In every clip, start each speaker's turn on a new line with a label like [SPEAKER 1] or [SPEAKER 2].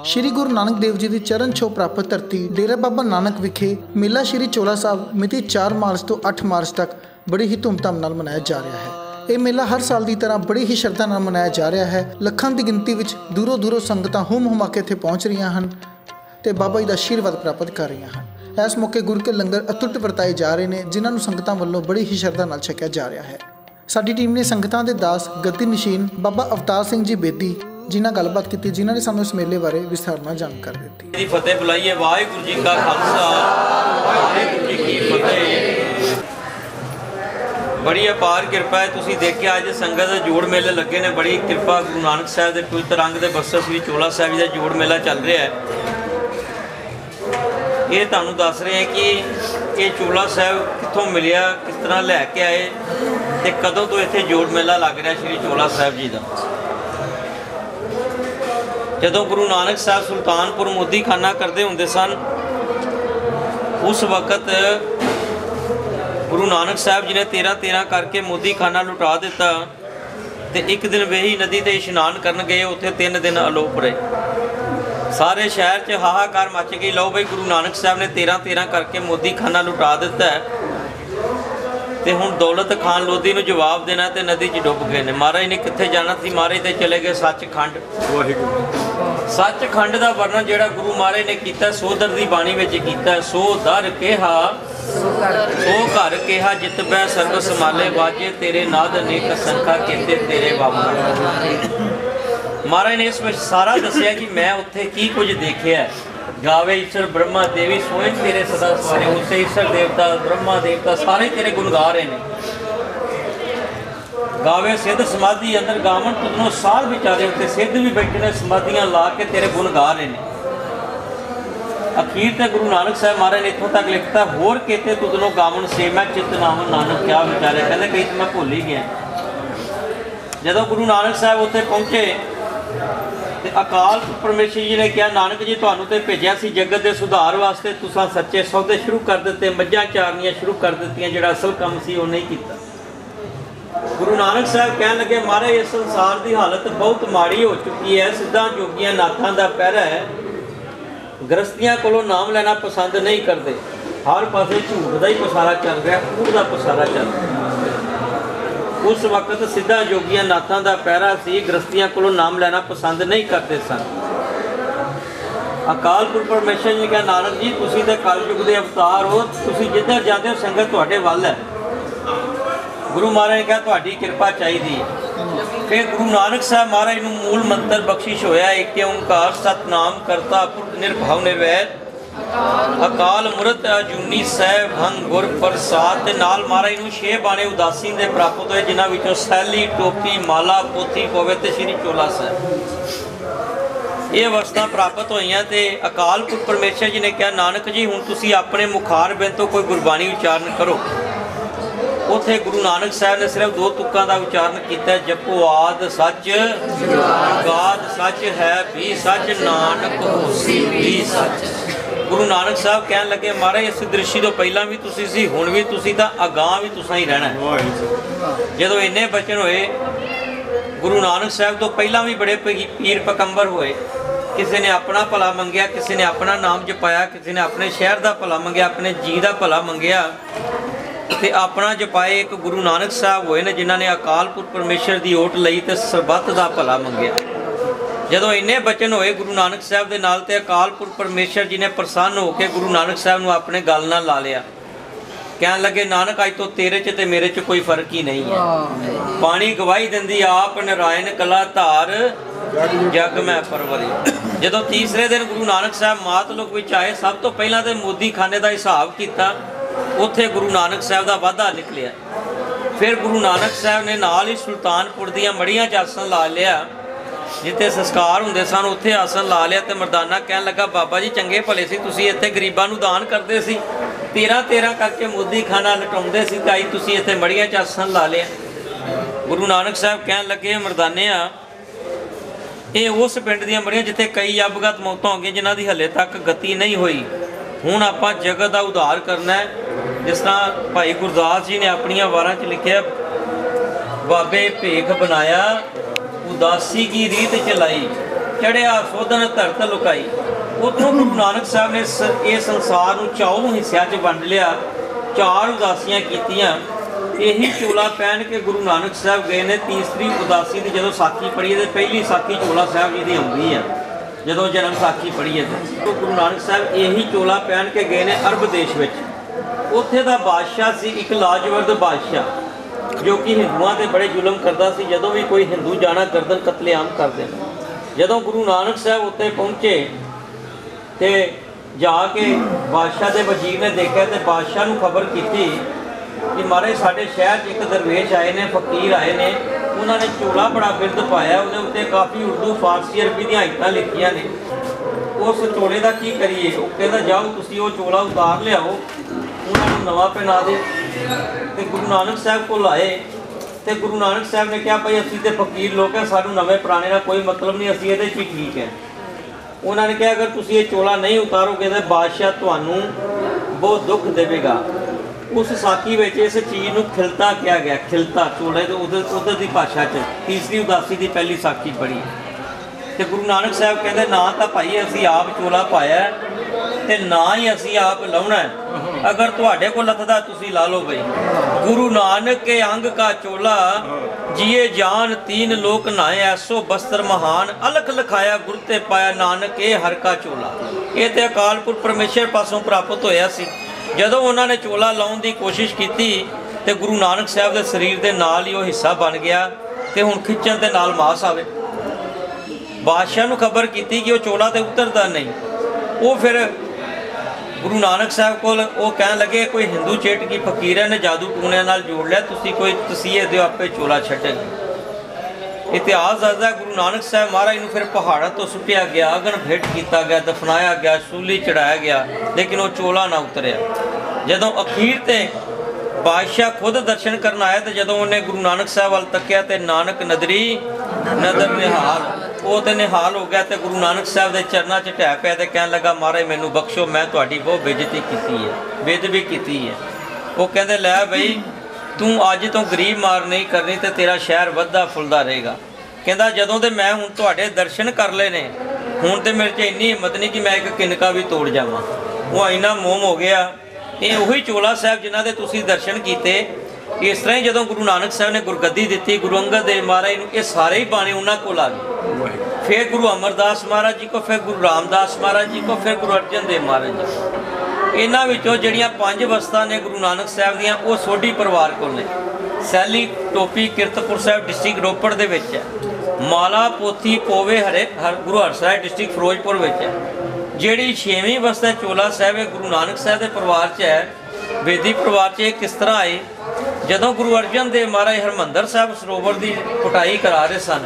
[SPEAKER 1] श्री गुरु नानक देव जी की चरण छो प्राप्त धरती डेरा बाबा नानक विखे मेला श्री चोला साहब मिति 4 मार्च तो 8 मार्च तक बड़ी ही धूमधाम नाल मनाया जा रहा है। ये मेला हर साल की तरह बड़ी ही श्रद्धा नाल मनाया जा रहा है। लखां की गिनती में दूरों दूरों संगतां हुम हुमा के इत्थे पहुँच रही हैं ते बाबा जी का आशीर्वाद प्राप्त कर रही हैं। इस मौके गुरु के लंगर अतुट वरताए जा रहे हैं, जिन्होंने संगतां वल्लों बड़ी ही श्रद्धा नाल छकिया जा रहा है। साडी टीम ने संगतां दे दास गद्दी नशीन बाबा अवतार सिंह जी बेदी जिन्हें गलबात की, जिन्होंने सानू इस मेले बारे विस्तार नाल जानकारी दी।
[SPEAKER 2] फतेह बुलाइए। वाहिगुरू जी का खालसा वाहिगुरू जी की फतेह। बड़ी अपार कृपा है। तुसीं देखिया अज संगत दे जोड़ मेले लगे ने। बड़ी कृपा गुरु नानक साहब के पवित्र रंग के बस्तर श्री चोला साहब जी का जोड़ मेला चल रहा है। ये तुहानू दस रहे हैं कि ये चोला साहब कित्थों मिलिया, किस तरह लैके आए ते कदों तो इत्थे जोड़ मेला लग रहा श्री चोला साहब जी का। जदों गुरु नानक साहब सुल्तानपुर मोदी खाना करते होंदे सन, उस वक्त गुरु नानक साहब जी ने 13-13 करके मोदी खाना लुटा दिता ते एक दिन वेही नदी ते इशनान करन गए। उत्थे 3 दिन अलोप रहे। सारे शहर च हाहाकार मच गई। लो बई गुरु नानक साहब ने 13-13 करके मोदी खाना लुटा दिता है ते हुण दौलत खान लोधी नूं जवाब देना ते नदी च डुब गए ने। महाराज ने कित्थे जाना सी, महाराज ते चले गए सचखंड। सचखंड का वर्णन जिहड़ा गुरु महाराज ने किया सोदर की बाणी में किया। सो दर केहा सो घर केहा जित बै सर्व समाले वाजे तेरे नाद अनेक संखा केते तेरे बाबा। महाराज ने इस में सारा दसिया कि मैं उत्थे की कुछ देखिया। गावे ईश्वर ब्रह्मा देवी सोए तेरे सदा सवारे। उसे ईश्वर देवता ब्रह्मा देवता सारे तेरे गुण गा रहे हैं। गावे सिद्ध समाधि अंदर गावन तुदनों साध विचारे उत्ते सिद्ध भी बैठे ने समाधियां ला के तेरे गुण गा रहे हैं। अखीर ते गुरु नानक साहब महाराज ने इत्थों तक लिखता होर केते तुदनों गावन से मैं चित नावन नानक क्या विचारे। कहते कई तो मैं भुल ही गया। जदों गुरु नानक साहब उत्थे पहुंचे ते अकाल परमेश्वर जी ने कहा नानक जी तुहानू ते भेजिया सी जगत के सुधार वास्ते, तुसां सच्चे सौदे शुरू कर दिते, मझां चारनियां शुरू कर दित्तियां, जिहड़ा असल काम सी वो नहीं कीता। गुरु नानक साहब कहन लगे महाराज इस संसार की हालत बहुत माड़ी हो चुकी है। सिद्धां जोगियां नाथां दा पैरा है। गृहस्थियां कोलों नाम लेना पसंद नहीं करते। हर पासे झूठ का ही पसारा चल रहा, कूड़ का पसारा चल रहा। उस वक्त सिद्धा जोगियां नाथां दा पैरा सी। गृहस्थियां कोलों नाम लेना पसंद नहीं करते सन। अकाल पुरख परमेश्वर जी ने कहा नानक जी तुसीं ते कलयुग के अवतार हो, तुसीं जिधर जाते हो संगत तुहाडे वल है। गुरु महाराज ने कहा तुहाडी कृपा चाहिए। फिर गुरु नानक साहब महाराज नूं मूल मंत्र बख्शिश होया एक ओंकार सतनाम करता पुरख निर्भव निर्वैर अकाल मूरत अजूनी सह भंग गुर प्रसाद। नाल महाराज नूं 6 बाणे उदासी दे प्राप्त होए, जिन्हां विचों सैली टोपी माला पोथी पवित्र श्री चोला साहब ये अवस्था प्राप्त होईयां। ते अकाल पुरख परमेश्वर जी ने कहा नानक जी हुण तुसीं अपने मुखार बिंद तो कोई गुरबाणी उच्चारण करो। उत्थे गुरु नानक साहब ने सिर्फ 2 तुक्कां का उच्चारण किया। जपो आद सच गाद सच है भी सच नानक होसी भी सच। गुरु नानक साहब कहन लगे महाराज इस दृष्टि तो पहला भी तुसी सी, हुण भी तुसी, तां अगां भी तुसां ही रहना है। जदों इन्ने बचन होए गुरु नानक साहब तो पहला भी बड़े पीर पकंबर होए। किसी ने अपना भला मंगया, किसी ने अपना नाम जपाया, किसी ने अपने शहर का भला मंगया, अपने जी का भला मंगया ते अपना जपाए। एक गुरु नानक साहब होए ने जिन्हों ने अकाल पुरख परमेश्वर की ओट लई ते सरबत का भला मंगया। जदों इन्ने बचन होए गुरु नानक साहब के नाल ते अकाल पुरख परमेश्वर जी ने प्रसन्न होकर गुरु नानक साहब नूं अपने गल नाल ला लिया। कहन लगे नानक अज तो तेरे च ते मेरे च कोई फर्क ही नहीं है। पानी गवाही दिंदी आप नारायण कला धार जग मैं परवरी। जदों तीसरे दिन गुरु नानक साहब मातलोक विच आए, सब तो पहला तो मोदी खाने का हिसाब किया। उत्थे गुरु नानक साहब का वाधा निकलिया। फिर गुरु नानक साहब ने नाल ही सुल्तानपुर दियां मड़ियां च आसन ला लिया। जिथे संस्कार होंदे सन उत्थे आसन ला लिया। तो मरदाना कहन लगा बाबा जी चंगे भले सी, तुसीं इत्थे गरीबां नूं दान करदे सी, 13-13 करके मोदी खाना लटाउंदे सी, ताई तुसीं इत्थे मड़ियां च आसन ला लिया। गुरु नानक साहब कहन लगे मरदाने ये उस पिंड दियां मड़ियां जिथे कई अवगत मौतां हो गईयां, जिन्हां दी हले तक गति नहीं हुई। हुण आपां जगत का उद्धार करना है। जिस तरह भाई गुरदास जी ने अपनियां वारां च लिखिया बाबे भेख बनाया उदासी की रीत चलाई ਚੜਿਆ ਸੋਧਨ ਧਰਤ ਲੁਕਾਈ। ਉੱਥੋਂ ਗੁਰੂ ਨਾਨਕ ਸਾਹਿਬ ਨੇ ਇਹ ਸੰਸਾਰ ਨੂੰ 4 ਹਿੱਸਿਆਂ 'ਚ ਵੰਡ ਲਿਆ, 4 ਉਦਾਸੀਆਂ ਕੀਤੀਆਂ। ਇਹੀ ਚੋਲਾ ਪਹਿਨ ਕੇ ਗੁਰੂ ਨਾਨਕ ਸਾਹਿਬ ਗਏ ਨੇ ਤੀਸਰੀ ਉਦਾਸੀ ਦੀ। ਜਦੋਂ ਸਾਖੀ ਪੜ੍ਹੀਏ ਤਾਂ ਪਹਿਲੀ ਸਾਖੀ ਚੋਲਾ ਸਾਹਿਬ ਜੀ ਦੀ ਆਉਂਦੀ ਆ, ਜਦੋਂ ਜਨਮ ਸਾਖੀ ਪੜ੍ਹੀਏ ਤਾਂ ਗੁਰੂ ਨਾਨਕ ਸਾਹਿਬ ਇਹੀ ਚੋਲਾ ਪਹਿਨ ਕੇ ਗਏ ਨੇ ਅਰਬ ਦੇਸ਼ ਵਿੱਚ। ਉੱਥੇ ਦਾ ਬਾਦਸ਼ਾਹ ਸੀ ਇੱਕ ਲਾਜਵਰਦ ਬਾਦਸ਼ਾਹ, ਜੋ ਕਿ ਹਿੰਦੂਆਂ 'ਤੇ ਬੜੇ ਜ਼ੁਲਮ ਕਰਦਾ ਸੀ। ਜਦੋਂ ਵੀ ਕੋਈ ਹਿੰਦੂ ਜਾਣਾ ਗਰਦਨ ਕਤਲੇਆਮ ਕਰ ਦੇਣਾ। ਜਦੋਂ ਗੁਰੂ ਨਾਨਕ ਸਾਹਿਬ ਉੱਤੇ ਪਹੁੰਚੇ ਤੇ ਜਾ ਕੇ ਬਾਦਸ਼ਾਹ ਦੇ ਵਜ਼ੀਰ ਨੇ ਦੇਖਿਆ ਤੇ ਬਾਦਸ਼ਾਹ ਨੂੰ ਖਬਰ ਕੀਤੀ ਕਿ ਮਹਾਰਾਜ ਸਾਡੇ ਸ਼ਹਿਰ 'ਚ ਇੱਕ ਦਰਵੇਸ਼ ਆਏ ਨੇ, ਫਕੀਰ ਆਏ ਨੇ, ਉਹਨਾਂ ਨੇ ਚੋਲਾ ਬੜਾ ਬਿਰਧ ਪਾਇਆ, ਉਹਦੇ ਉੱਤੇ ਕਾਫੀ ਉਰਦੂ ਫਾਰਸੀ ਅਰਬੀ ਦੀਆਂ ਆਇਤਾਂ ਲਿਖੀਆਂ ਨੇ। ਉਸ ਚੋਲੇ ਦਾ ਕੀ ਕਰੀਏ? ਉਹ ਕਹਿੰਦਾ ਜਾਓ ਤੁਸੀਂ ਉਹ ਚੋਲਾ ਉਤਾਰ ਲਿਆਓ, ਉਹਨਾਂ ਨੂੰ ਨਵਾਂ ਪਹਿਨਾ ਦੇ। ਤੇ ਗੁਰੂ ਨਾਨਕ ਸਾਹਿਬ ਕੋਲ ਆਏ ਤੇ ਗੁਰੂ ਨਾਨਕ ਸਾਹਿਬ ਨੇ ਕਿਹਾ ਭਾਈ ਅਸੀਂ ਤੇ ਫਕੀਰ ਲੋਕ ਹੈ, ਸਾਨੂੰ ਨਵੇਂ ਪੁਰਾਣੇ ਨਾਲ ਕੋਈ ਮਤਲਬ ਨਹੀਂ, ਅਸੀਂ ਇਹਦੇ 'ਚ ਹੀ ਠੀਕ ਹੈ। ਉਹਨਾਂ ਨੇ ਕਿਹਾ ਅਗਰ ਤੁਸੀਂ ਇਹ ਚੋਲਾ ਨਹੀਂ ਉਤਾਰੋਗੇ ਤਾਂ ਬਾਦਸ਼ਾਹ ਤੁਹਾਨੂੰ ਬਹੁਤ ਦੁੱਖ ਦੇਵੇਗਾ। ਉਸ ਸਾਖੀ ਵਿੱਚ ਇਸ ਚੀਜ਼ ਨੂੰ ਖਿਲਤਾ ਕਿਹਾ ਗਿਆ, ਖਿਲਤਾ ਚੋਲੇ ਦੇ ਉਧਰ ਦੀ ਭਾਸ਼ਾ 'ਚ ਤੀਸਰੀ ਉਦਾਸੀ ਦੀ ਪਹਿਲੀ ਸਾਖੀ ਪੜ੍ਹੀ। ਤੇ ਗੁਰੂ ਨਾਨਕ ਸਾਹਿਬ ਕਹਿੰਦੇ ਨਾ ਤਾਂ ਭਾਈ ਅਸੀਂ ਆਪ ਚੋਲਾ ਪਾਇਆ ਤੇ ਨਾ ਹੀ ਅਸੀਂ ਆਪ ਲਾਉਣਾ, ਅਗਰ ਤੁਹਾਡੇ ਕੋਲ ਲੱਥਦਾ ਤੁਸੀਂ ਲਾ ਲਓ ਬਈ। ਗੁਰੂ ਨਾਨਕ ਕੇ ਅੰਗ ਕਾ ਚੋਲਾ जिए जान तीन लोक नहाए ऐसो बस्तर महान अलख लिखाया गुर ते पाया नानक ये हर का चोला। ये तो अकाल पुरख परमेश्वर पासों प्राप्त होया सी। जदों उन्होंने चोला लाउण दी कोशिश की तो गुरु नानक साहब के शरीर के नाल ही वो हिस्सा बन गया तो हुण खिच्चण दे नाल मास आवे। बादशाह नूं खबर की कि वो चोला तो उतरता नहीं। वो फिर गुरु नानक साहब को वो कहन लगे कोई हिंदू चेट की फकीर ने जादू टूणिया नाल जोड़ लिया, तुसी कोई तसीहे दो आपे चोला छड्डेगा। इतिहास दसदा गुरु नानक साहब महाराज नूं फिर पहाड़ों तो सुटिया गया, अगन भेंट किया गया, दफनाया गया, सूली चढ़ाया गया, लेकिन वो चोला ना उतरिया। जदों अखीर ते बादशाह खुद दर्शन करन आया तो जदों उन्हें गुरु नानक साहब वाल तकिया तो नानक नदरी नदर निहाल, वो तो निहाल हो गया। तो गुरु नानक साहब के चरणों च ढह पाया तो कह लगा महाराज मैनू बख्शो, मैं तुहाडी बहुत बेइज्जती की है, बेदबी की है। वो कहते लै बई तू अज तो गरीब मार नहीं करनी तो तेरा शहर वधदा फुलदा रहेगा। कहता जदों तो मैं हुण तुहाडे दर्शन कर ले ने, हुण तो मेरे च इन्नी हिम्मत नहीं कि मैं एक किनका भी तोड़ जावां। वो इन्ना मोह हो गया। ये उही चोला साहब जिन्हां दे तुसीं दर्शन कीते। इस तरह ही जदों गुरु नानक साहब ने गुरगद्दी दी, गुरु अंगद देव महाराज नूं, ये सारे ही बाणे उन्हां कोल आ गए। फिर गुरु अमरदास महाराज जी को, फिर गुरु रामदास महाराज जी को, फिर गुरु अर्जन देव महाराज जी को। इन्हां विचों जिहड़ियां 5 वस्तां ने गुरु नानक साहब दीयां वो सोढी परिवार कोल ने। सैली टोपी किरतपुर साहब डिस्ट्रिक्ट रोपड़ दे विच है। माला पोथी पोवे हरे गुरु हरसाहिब डिस्ट्रिक्ट फिरोजपुर विच है। जिहड़ी 6वीं वस्ता चोला साहब है गुरु नानक साहब के परिवार च है। बेदी परिवार च किस तरह आए? जदों गुरु अर्जन देव महाराज हरमंदर साहब सरोवर की पुटाई करा रहे सन,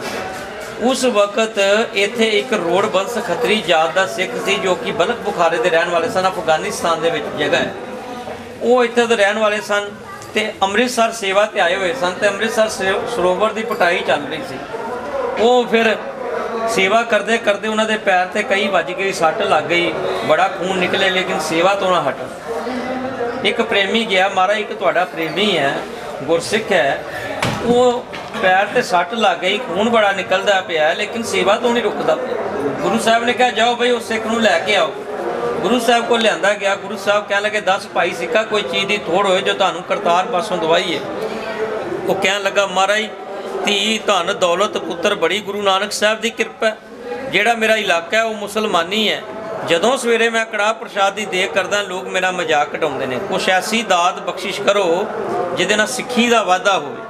[SPEAKER 2] उस वक्त इत्थे एक रोड बंस खतरी जात का सिख सी जो कि बलख बुखारे के रहने वाले सन, अफगानिस्तान के जगह है। वो इत्थे दे रहने वाले सन ते अमृतसर सेवा ते आए हुए सन। ते अमृतसर सरोवर की पुटाई चल रही सी। वो फिर सेवा करते करते उन्होंने पैर ते कई वज गई, सट लग गई, बड़ा खून निकले, लेकिन सेवा तो ना हट। एक प्रेमी गया, महाराज एक तुहाडा प्रेमी है, गुरसिख है, वो पैर ते सट लग गई, खून बड़ा निकलता पाया, लेकिन सेवा तो नहीं रुकता पाया। गुरु साहब ने कहा जाओ भाई उस सिख नूं लैके आओ। गुरु साहब को लिया गया। गुरु साहब कह लगे 10 भाई सिखा कोई चीज़ की थोड़ होए जो तुहानूं करतार पासों दवाई है। वो कह लगा महाराज धी धन दौलत पुत्र बड़ी गुरु नानक साहब की कृपा। जिहड़ा मेरा इलाका है वो मुसलमानी है। जदों सवेरे मैं कड़ाह प्रसाद की देख करदा लोग मेरा मजाक घटाउंदे ने। कुछ ऐसी दात बख्शिश करो जिहदे नाल सिੱਖੀ ਦਾ वाधा होवे।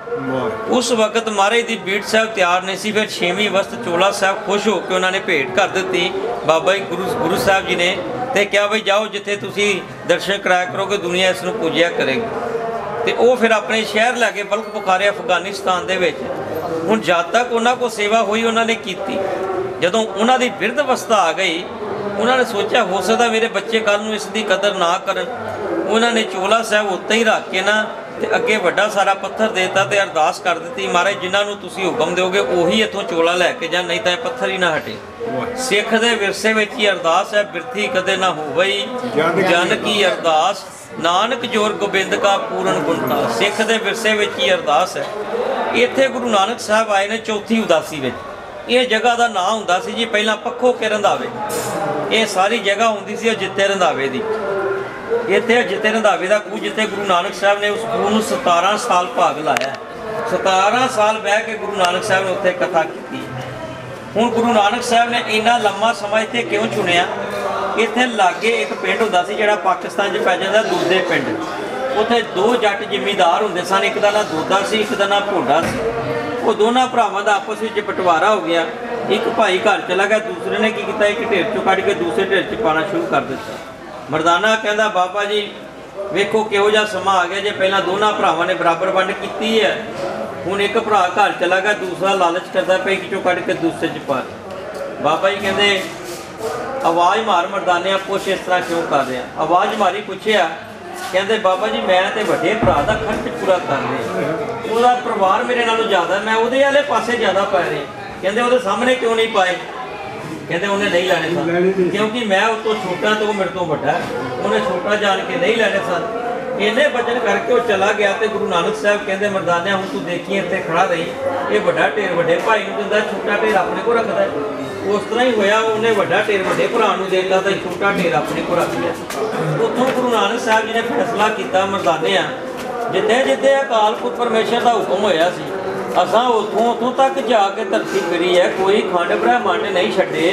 [SPEAKER 2] उस वक्त महाराज की बीट साहब तैयार नहीं सी। फिर 6वीं वस्त चोला साहब खुश हो के उन्होंने भेंट कर दी बाबा जी गुरु साहब जी ने। तो क्या भाई जाओ जिथे तुसी दर्शन कराया करोगे दुनिया इसनूं पूजिया करेगी। तो वो फिर अपने शहर लैके बल्क बुखारे अफगानिस्तान दे विच हुण जद तक उन्हां को सेवा हुई उन्होंने की। जदों उन्हां दी बिरध अवस्था आ गई उन्होंने सोचा हो सकता मेरे बच्चे कल नूं इसकी कदर ना करन। उन्होंने चोला साहब उत्ते ही रख के ना ते अगे वड्डा सारा पत्थर देता ते अरदास कर दी महाराज जिन्होंने तुसी हुक्म दोगे उही इत्थों चोला लैके जा, नहीं तो पत्थर ही ना हटे। सिख दे विरसे विच ही अरदास है बिरथी कदे ना होवई जन की अरदास नानक जोर गोबिंद का पूर्ण गुणता। सिख दे विरसे विच ही अरदास है। इत्थे गुरु नानक साहब आए ने चौथी उदासी विच। ये जगह का नाम हुंदा सी जी पहला पक्खो के रंधावे। ये सारी जगह होंदी सी जिते रंधावे दी। इत्थे जिते रंधावे का खूह जिते गुरु नानक साहब ने उस खूह नूं 17 साल भाग लाया। 17 साल बह के गुरु नानक साहब ने उत्थे कथा की। हुण गुरु नानक साहब ने इन्ना लंबा समा इत्थे क्यों चुनिया? इत्थे लागे एक पिंड हुंदा सी जिहड़ा पाकिस्तान च पै जांदा दूधे पिंड। उत्थे 2 जट जिमीदार हुंदे सन, एक दा नाम दोदा सी, एक दा नाम भोडा सी। वो दोनों भरावां दा आपस में बंटवारा हो गया। एक भाई घर चला गया, दूसरे ने की किया एक ढेर चों कढ़ के दूसरे ढेर च पाना शुरू कर दिता। मरदाना कहता बाबा जी वेखो किहो जिहा समा आ गया जे पहला दोनों भरावां ने बराबर वंड की है, हुण एक भरा घर चला गया, दूसरा लालच करता पे एक चों कढ़ के दूसरे च पा। बाबा जी कहते आवाज़ मार मरदाने पुछ इस तरह क्यों कर रहे? आवाज़ मारी पूछया, कहते बाबा जी मैं तो वड्डे भरा का खर्च पूरा कर रहे, उसका परिवार मेरे नालों ज़्यादा, मैं वो वाले पासे ज़्यादा पा रहे। कहते वो सामने क्यों नहीं पाए? कहते उन्हें नहीं लैने सन क्योंकि मैं उस तो छोटा तो मेरे तो बड़ा, उन्हें छोटा जान के नहीं लैने सन। इन्हें वचन करके वो चला गया। तो गुरु नानक साहब कहते मरदानिया हूँ तू देखी इतने खड़ा रही, ये बड़ा ढेर वड्डे भाई को दिंदा, छोटा ढेर अपने को रखता है। उस तरह ही होया, उन्हें वड्डा ढेर वड्डे भरा नूं देता तो छोटा ढेर अपने को रख लिया। उत्थों गुरु नानक साहब जी ने फैसला किया मरदानिया जिथे जिथे अकाल पुरख परमेश्वर का हुक्म होया सी असां उत्थों तक जाके धरती करी है, कोई खंड ब्रह्मंड नहीं छड्डे।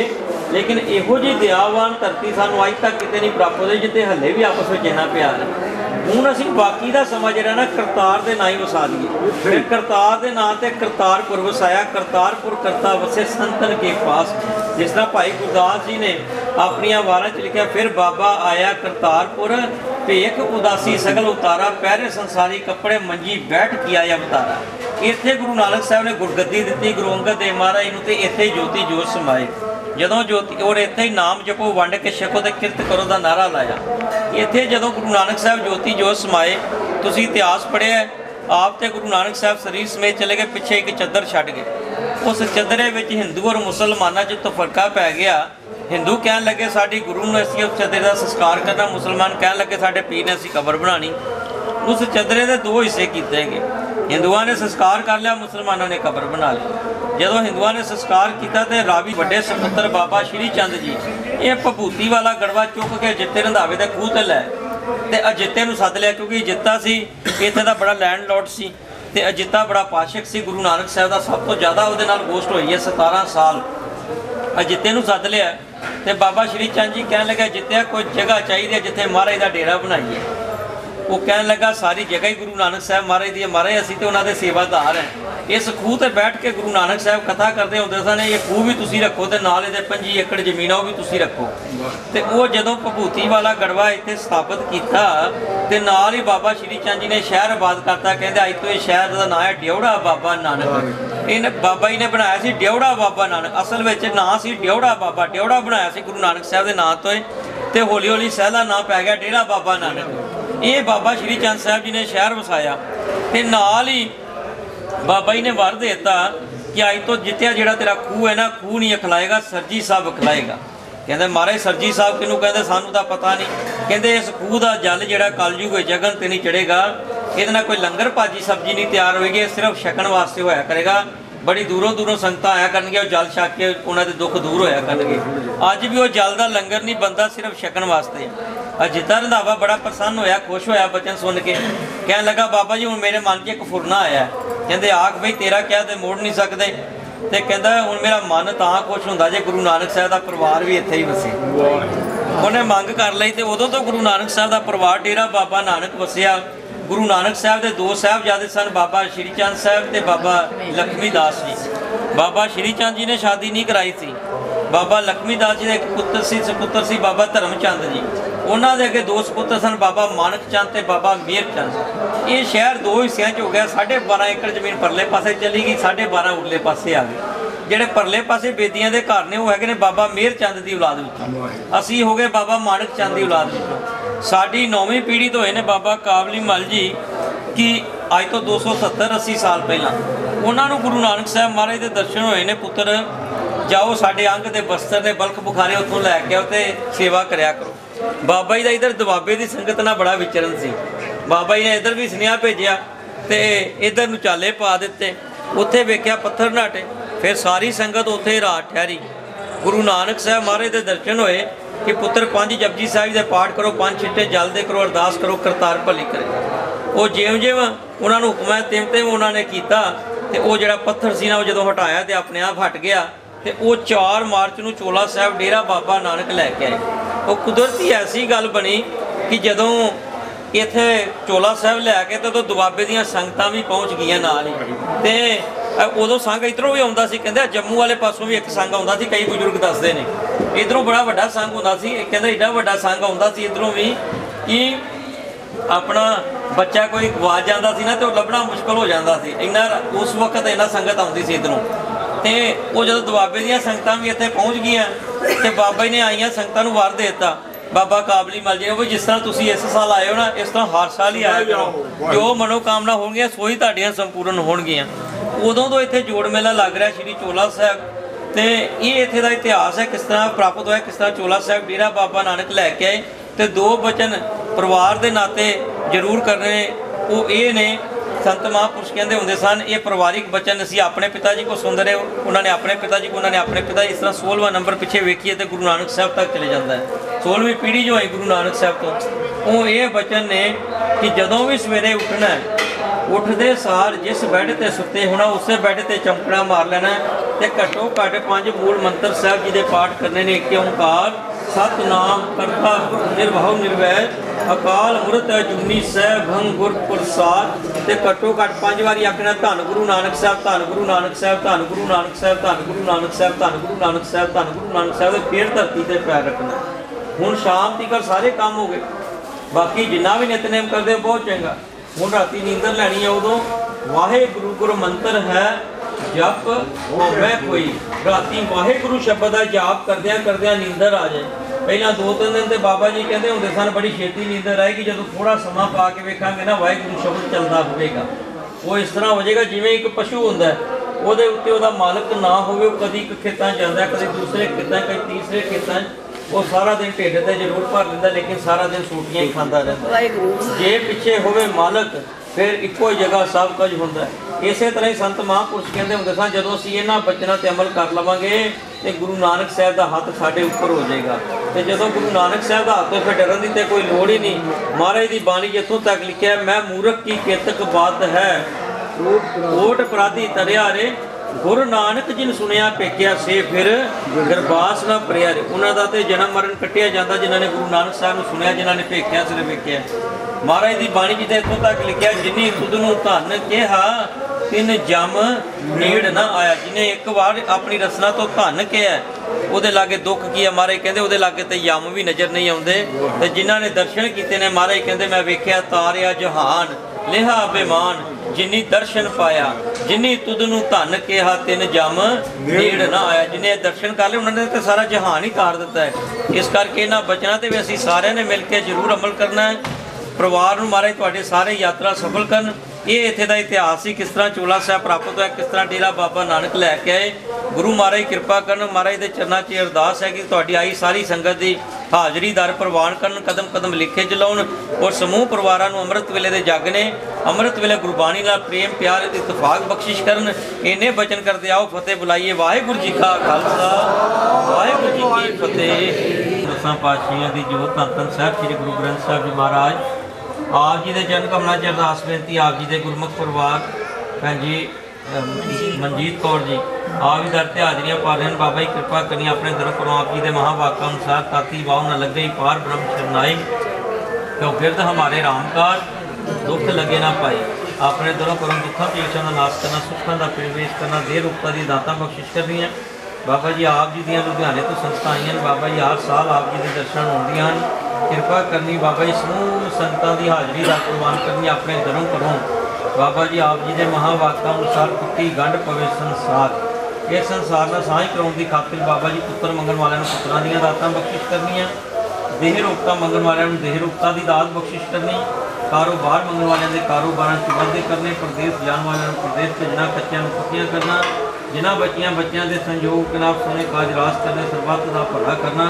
[SPEAKER 2] लेकिन इहो जी दयावान धरती सानूं अज तक किते नहीं प्राप्त होई जिते हले भी आपस में इन्ना प्यार है। हुण असीं बाकी का समा जिहड़ा ना करतार दे नां ही वसा दईए। फिर करतार दे नां ते करतारपुर वसाया, करतारपुर करता वसे संतन के पास। जिस तरह भाई गुरदास जी ने अपनियां वारां च लिखिया, फिर बाबा आया करतारपुर भेख उदासी सगल उतारा, पहरे संसारी कपड़े मंजी बैठ किया अवतारा। इत्थे गुरु नानक साहब ने गुरगद्दी दी गुरु अंगद देव महाराज नूं, ते इत्थे ज्योति जोत समाए। जदों ज्योति और इत्थे ही नाम जपो वंड के छको ते किरत करो दा नारा लाया। इत्थे जदों गुरु नानक साहब ज्योति जोत समाए, तुसीं इतिहास पढ़िया, आप ते गुरु नानक साहब शरीर समेत चले गए, पिछे एक चद्दर छड्ड गए। उस चद्दरे विच हिंदू और मुसलमानां च तफरका पै गया। हिंदू कहन लगे साडी गुरु नूं असीं उस चद्दरे का संस्कार करना, मुसलमान कहन लगे साडे पीर ने असीं कबर बनानी। उस चद्दरे के 2 हिस्से किए गए। हिंदुओं ने संस्कार कर लिया, मुसलमानों ने कबर बना ली। जदों हिंदुओं ने संस्कार किया तो रावी वड्डे सपुत्र बाबा श्री चंद जी ये भभूती वाला गड़वा चुक के जिते रंधावे के खूह ते लै ते अजिते नूं सद लिया, क्योंकि अजिता सी इत्थे दा बड़ा लैंड लॉर्ड सी ते अजिता बड़ा पाशक सी। गुरु नानक साहब का सब तो ज़्यादा उहदे नाल गोष्ट होई है 17 साल। अजिते नूं सद लिया ते बाबा श्री चंद जी कहन लगे अजित्या कोई जगह चाहिए जिथे महाराज का डेरा बनाइए। वो कहन लगा सारी जगह ही गुरु नानक साहब महाराज दी, महाराज असीं ते उन्हां दे सेवादार हैं। इस खूह ते बैठ के गुरु नानक साहब कथा करते होंदे सन, ये खूह भी तुसीं रखो ते नाल इहदे 25 एकड़ जमीन आ वो भी तुसीं रखो। ते वो जदों भभूती वाला गड़वा इत्थे स्थापित किया ते नाल ही बाबा श्री चंद जी ने शहर आबाद करता। कहते अज तो इस शहर का नाम है ड्योड़ा बाबा नानक। इन बाबा जी ने बनाया सी ड्योड़ा बाबा नानक, असल में नाम सी ड्योड़ा बाबा। ड्योड़ा बनाया सी गुरु नानक साहब के नाम तो ते हौली हौली सैला नाम पै गया डेरा बाबा नानक। ये बाबा श्री चंद साहब जी ने शहर वसाया ते नाल ही बाबा जी ने वर देता कि अज तो जित्या जिहड़ा तेरा खूह है ना, खूह नहीं खिलाएगा सरजी साहब खिलाएगा। कहते महाराज सरजी साहब किनू कहते सानू तो पता नहीं। कहते इस खूह का जल जिहड़ा कलयुग जगन ते नहीं चढ़ेगा, ये कोई लंगर भाजी सब्जी नहीं तैयार होएगी, सिर्फ छकण वास्ते होया करेगा। बड़ी दूरों दूरों संगतां आया करनगियां, जल छक के उन्हां दे दुख दूर होया करनगे। अज भी वो जल का लंगर नहीं बनता, सिर्फ छकण वास्ते। अजिता रंधावा बड़ा प्रसन्न होया, खुश होया बचन सुन के। कहन लगा बाबा जी हुण मेरे मन च एक फुरना आया। कहते आख बई तेरा क्या ते मोड़ नहीं सकते। तो कहता हुण मेरा मन तां खुश हुंदा जे गुरु नानक साहब का परिवार भी इत्थे ही वसे। उन्हें मंग कर लई ते उदों तो गुरु नानक साहब का परिवार डेरा बाबा नानक वसिया। गुरु नानक साहब के 2 साहिबजादे सन, बाबा श्री चंद साहब ते बाबा लक्ष्मी दास जी। बाबा श्री चंद जी ने शादी नहीं कराई थी। बाबा लक्ष्मी दास जी का एक पुत्र सी, सपुत्र सी बाबा धर्मचंद जी। उन्होंने अगे 2 सपुत्र सन, बाबा मानक चंद ते बाबा मेहर चंद। ये शहर 2 हिस्सों हो गया। 12.5 एकड़ जमीन परले पासे चली गई, 12.5 उरले पासे आ गए। ਜਿਹੜੇ परले पासे बेदियां दे घर ने वो है बाबा मेहर चंद की औलाद विचों, असी हो गए बाबा मानक चंद की औलाद विचों। साडी 9वीं पीढ़ी तो होए ने बाबा काबली मल जी कि अज तो 270-80 साल पहला उन्होंने गुरु नानक साहब महाराज के दर्शन होए ने। पुत्र जाओ साडे अंग के बस्तर ने बल्क बुखारे उत्थों लैके आओ तो सेवा करया करो। बाबा जी का इधर दुआबे की संगत नाल बड़ा विचरण सी। बाबा जी ने इधर भी सुनेहा भेजिया तो इधर नूं चाले पा दिते। उत्थे वेख्या पत्थर नाटे, फिर सारी संगत उत्थे रात ठहरी। गुरु नानक साहब महाराज के दर्शन होए कि पुत्र 5 जपजी साहिब के पाठ करो, 5 छिट्टे जल दे करो, अरदास करो, करतार भली करे। वो जिव उन्होंने हुक्म है तिम उन्होंने किया तो वो जो पत्थर से ना जो हटाया तो अपने आप हट गया। तो वो 4 मार्च को चोला साहब डेरा बाबा नानक लैके आए। वो कुदरती ऐसी गल बनी कि जदों इत्थे चोला साहब लैके तो दुआबे दियां संगतां भी पहुँच गई नाल ही। तो उदों संघ इधरों भी आउंदा सी, कहंदे जम्मू वाले पासों भी एक संघ आउंदा सी। कई बजुर्ग दसदे ने इधरों बड़ा वड्डा संघ हुंदा सी, कहंदे एडा वड्डा संघ आउंदा सी इधरों भी कि अपना बच्चा कोई गवाच जाता सी ना तो लभना मुश्किल हो जाता सी। इन्ना उस वक्त इन्ना संगत आउंदी सी इधरों। तो वो जो दुआबे दियां संगतां भी इत्थे पहुँच गईयां तो बाबा जी ने आईयां संगतां नूं वार दे दित्ता। बाबा काबली मल जी भी जिस तरह तुसीं इस साल आए हो ना, इस तरह हर साल ही आया करो, जो मनोकामना होणगीਆਂ सोही तुहाडीਆਂ संपूर्ण होणगीਆਂ। उदों तो इत्थे जोड़ मेला लग रहा श्री चोला साहब। तो ये इत्थे दा इतिहास है किस तरह प्राप्त होया, किस तरह चोला साहब डेरा बाबा नानक लैके आए। तो 2 बचन परिवार के नाते जरूर करने वो ये ने। संत महापुरुष कहते होंगे सन ये परिवारिक बचन असीं अपने पिता जी को सुन रहे, उन्होंने अपने पिता जी को, उन्होंने अपने पिता जी। इस तरह 16वां नंबर पिछे वेखिए तो गुरु नानक साहब तक चले जाता है। 16वीं पीढ़ी जो आई गुरु नानक साहब तो वो ये बचन ने कि जदों भी सवेरे उठना है, उठते सार जिस बैड ते सुते होना उस बैड ते चमकड़ा मार लेना। तो घट्टो घट्ट 5 मूल मंत्र साहब जी के पाठ करने ने। एक ओंकार सतनाम करता निर्भाव निर्वैर अकाल मूरत अजूनी सह भंग गुर प्रसाद। तो घट्टो घट्ट 5 बारी आखना धन गुरु नानक साहब, धन गुरु नानक साहब, धन गुरु नानक साहब, धन गुरु नानक साहब, धन गुरु नानक साहब, धन गुरु नानक साहब। फिर धरती से पैर रखना। हुण शाम तक सारे काम हो गए, बाकी जिन्ना भी नितनेम करते हो बहुत चंगा। हुण राती नींदर लैनी है, उदों वाहे गुरु गुरु मंत्र है जप होवे कोई। राती वाहे गुरु शब्द का जाप करदियां करदियां नींदर आ जाए। पहला 2-3 दिन तो बाबा जी कहते होंगे सन बड़ी छेती नींदर आएगी, जो थोड़ा समा पा के वेखांगे ना वाहिगुरू शब्द चलता होगा। वो इस तरह हो जाएगा जिवें एक पशु होंदा है, ਉਹਦੇ ਉੱਤੇ ਉਹਦਾ ਮਾਲਕ ਨਾ ਹੋਵੇ, ਉਹ ਕਦੀ ਇੱਕ ਖੇਤਾਂ ਜਾਂਦਾ, ਕਦੀ ਦੂਸਰੇ ਖੇਤਾਂ, ਕਦੀ ਤੀਸਰੇ ਖੇਤਾਂ। ਉਹ ਸਾਰਾ ਦਿਨ ਢਿੱਡ ਤੇ ਜ਼ਰੂਰ ਭਰ ਲੈਂਦਾ, ਲੇਕਿਨ ਸਾਰਾ ਦਿਨ ਸੂਟੀਆਂ ਹੀ ਖਾਂਦਾ ਰਹਿੰਦਾ। ਜੇ ਪਿੱਛੇ ਹੋਵੇ ਮਾਲਕ ਫਿਰ ਇੱਕੋ ਹੀ ਜਗ੍ਹਾ ਸਭ ਕੁਝ ਹੁੰਦਾ। ਇਸੇ ਤਰ੍ਹਾਂ ਹੀ ਸੰਤ ਮਹਾਂਪੁਰਸ਼ ਕਹਿੰਦੇ ਹੁੰਦੇ ਸਨ ਜਦੋਂ ਅਸੀਂ ਇਹਨਾਂ ਬਚਨਾਂ ਤੇ ਅਮਲ ਕਰ ਲਵਾਂਗੇ ਤੇ ਗੁਰੂ ਨਾਨਕ ਸਾਹਿਬ ਦਾ ਹੱਥ ਸਾਡੇ ਉੱਪਰ ਹੋ ਜਾਏਗਾ। ਤੇ ਜਦੋਂ ਗੁਰੂ ਨਾਨਕ ਸਾਹਿਬ ਦਾ ਹੱਥ ਹੋਵੇ ਫਿਰ ਡਰਨ ਦੀ ਤੇ ਕੋਈ ਲੋੜ ਹੀ ਨਹੀਂ। ਮਹਾਰਾਜ ਦੀ ਬਾਣੀ ਜਿੱਥੋਂ ਤੱਕ ਲਿਖਿਆ, ਮੈਂ ਮੂਰਖ ਕੀ ਕੇਤਕ ਬਾਤ ਹੈ ਓਟ ਅਪਰਾਧੀ ਤਰਿਆ ਰੇ ਗੁਰੂ ਨਾਨਕ ਜਿਨ ਸੁਣਿਆ ਭੇਖਿਆ ਸੇ ਫਿਰ ਗਰਬਾਸ ਨਾ ਭਰਿਆ ਰੇ। ਉਹਨਾਂ ਦਾ ਤੇ ਜਨਮ ਮਰਨ ਕੱਟਿਆ ਜਾਂਦਾ ਜਿਨ੍ਹਾਂ ਨੇ ਗੁਰੂ ਨਾਨਕ ਸਾਹਿਬ ਨੂੰ ਸੁਣਿਆ, ਜਿਨ੍ਹਾਂ ਨੇ ਭੇਖਿਆ ਸਿਰ ਵੇਖਿਆ। ਮਹਾਰਾਜ ਦੀ ਬਾਣੀ ਜਿੱਥੇ ਇੱਥੋਂ ਤੱਕ ਲਿਖਿਆ, ਜਿਨੀ ਖੁਦ ਨੂੰ ਧਨ ਕਿਹਾ ਤਿੰਨ ਜਮ ਨੇੜ ਨਾ ਆਇਆ। ਜਿਹਨੇ ਇੱਕ ਵਾਰ ਆਪਣੀ ਰਸਨਾ ਤੋਂ ਧਨ ਕਿਹਾ ਉਹਦੇ ਲਾਗੇ ਦੁੱਖ ਕੀ ਹੈ, ਮਹਾਰਾਜ ਕਹਿੰਦੇ ਉਹਦੇ ਲਾਗੇ ਤੇ ਯਮ ਵੀ ਨਜ਼ਰ ਨਹੀਂ ਆਉਂਦੇ। ਤੇ ਜਿਨ੍ਹਾਂ ਨੇ ਦਰਸ਼ਨ ਕੀਤੇ ਨੇ, ਮਹਾਰਾਜ ਕਹਿੰਦੇ ਮੈਂ ਵੇਖਿਆ ਤਾਰਿਆ ਜਹਾਨ ਲਿਹਾ ਬੇਮਾਨ ਜਿਨੀ ਦਰਸ਼ਨ ਪਾਇਆ ਜਿਨੀ ਤੁਧ ਨੂੰ ਧਨ ਕਿਹਾ ਤਿੰਨ ਜਮ ਨੇੜ ਨਾ ਆਇਆ। ਜਿਹਨੇ ਦਰਸ਼ਨ ਕਰ ਲਏ ਉਹਨਾਂ ਨੇ ਤਾਂ ਸਾਰਾ ਜਹਾਨ ਹੀ ਤਾਰ ਦਿੱਤਾ ਹੈ। ਇਸ ਕਰਕੇ ਇਹਨਾਂ ਬਚਨਾਂ ਤੇ ਵੀ ਅਸੀਂ ਸਾਰਿਆਂ ਨੇ ਮਿਲ ਕੇ ਜ਼ਰੂਰ ਅਮਲ ਕਰਨਾ ਹੈ। ਪਰਿਵਾਰ ਨੂੰ ਮਹਾਰਾਜ ਤੁਹਾਡੇ ਸਾਰੇ ਯਾਤਰਾ ਸਫਲ ਕਰਨ। ਇਹ ਇੱਥੇ ਦਾ ਇਤਿਹਾਸ ਸੀ, ਕਿਸ ਤਰ੍ਹਾਂ ਚੋਲਾ ਸਾਹਿਬ ਪ੍ਰਾਪਤ ਹੋਇਆ, ਕਿਸ ਤਰ੍ਹਾਂ ਡੇਰਾ ਬਾਬਾ ਨਾਨਕ ਲੈ ਕੇ ਆਏ। ਗੁਰੂ ਮਹਾਰਾਜ ਕਿਰਪਾ ਕਰਨ। ਮਹਾਰਾਜ ਦੇ ਚਰਨਾਂ 'ਚ ਅਰਦਾਸ ਹੈ ਕਿ ਤੁਹਾਡੀ ਆਈ ਸਾਰੀ ਸੰਗਤ ਦੀ ਹਾਜ਼ਰੀ ਦਰ ਪ੍ਰਵਾਨ ਕਰਨ, ਕਦਮ ਕਦਮ ਲਿਖੇ ਚਲਾਉਣ। ਔਰ ਸਮੂਹ ਪਰਿਵਾਰਾਂ ਨੂੰ ਅੰਮ੍ਰਿਤ ਵੇਲੇ ਦੇ ਜਗ ਨੇ, ਅੰਮ੍ਰਿਤ ਵੇਲੇ ਗੁਰਬਾਣੀ ਨਾਲ ਪ੍ਰੇਮ ਪਿਆਰ ਇਤਫਾਕ ਬਖਸ਼ਿਸ਼ ਕਰਨ। ਇੰਨੇ ਬਚਨ ਕਰਦੇ ਆਓ ਫਤਿਹ ਬੁਲਾਈਏ। ਵਾਹਿਗੁਰੂ ਜੀ ਕਾ ਖਾਲਸਾ ਵਾਹਿਗੁਰੂ ਜੀ ਕੀ ਫਤਿਹ। ਦਸਾਂ ਪਾਤਸ਼ਾਹੀਆਂ ਦੀ ਜੋਤ ਧੰਨ ਧੰਨ ਸਾਹਿਬ ਸ੍ਰੀ ਗੁਰੂ ਗ੍ਰੰਥ ਸਾਹਿਬ ਜੀ ਮਹਾਰਾਜ ਆਪ ਜੀ ਦੇ ਚਰਨ ਕਮਲਾਂ 'ਚ ਅਰਦਾਸ ਬੇਨਤੀ। ਆਪ ਜੀ ਦੇ ਗੁਰਮੁਖ ਪਰਿਵਾਰ ਭੈਣ ਜੀ ਮਨਜੀਤ ਕੌਰ ਜੀ ਆਪ ਵੀ ਦਰ ਤੇ ਹਾਜ਼ਰੀਆਂ ਪਾ ਰਹੇ ਹਨ। ਬਾਬਾ ਜੀ ਕਿਰਪਾ ਕਰਨੀ ਆਪਣੇ ਦਰ ਕਰੋ। ਆਪ ਜੀ ਦੇ ਮਹਾਵਾਕਾਂ ਅਨੁਸਾਰ ਤਾਤੀ ਵਾਹ न लगे पार ब्रह्म शरनाई क्यों फिर हमारे रामकार दुख लगे ना पाई। अपने दरों करों दुखों पीछों का नाश करना, सुखों का प्रवेश करना, देह रूपता की दाता बख्शिश करनी है। बाबा जी आप जी दियाँ लुधियाने तो संस्था आई। बाबा जी हर साल आप जी के दर्शन होंदियां किरपा करनी। बाबा जी समूह संगतां की हाज़री का प्रवान करनी अपने दरों करों। बाबा जी आप जी के महावाਕਾਂ अनुसार टुटी गंढ पवे संसार। इस संसार का साझ कराने की खातिर बाबा जी पुत्र मंगण वालों को पुत्रां दी दातां बख्शिश करनियां। देह रूपता मंगण वालों को देह रूपता की दात बख्शिश करनी। कारोबार मंगण वालों के कारोबार च वाधे करने। प्रदेश जाने वालों को प्रदेश भेजना, कच्चियां नूं पक्कियां करना। जिन्हां बच्चियां के संयोग के नाल सोने काज रास करने, सरबत का भला करना।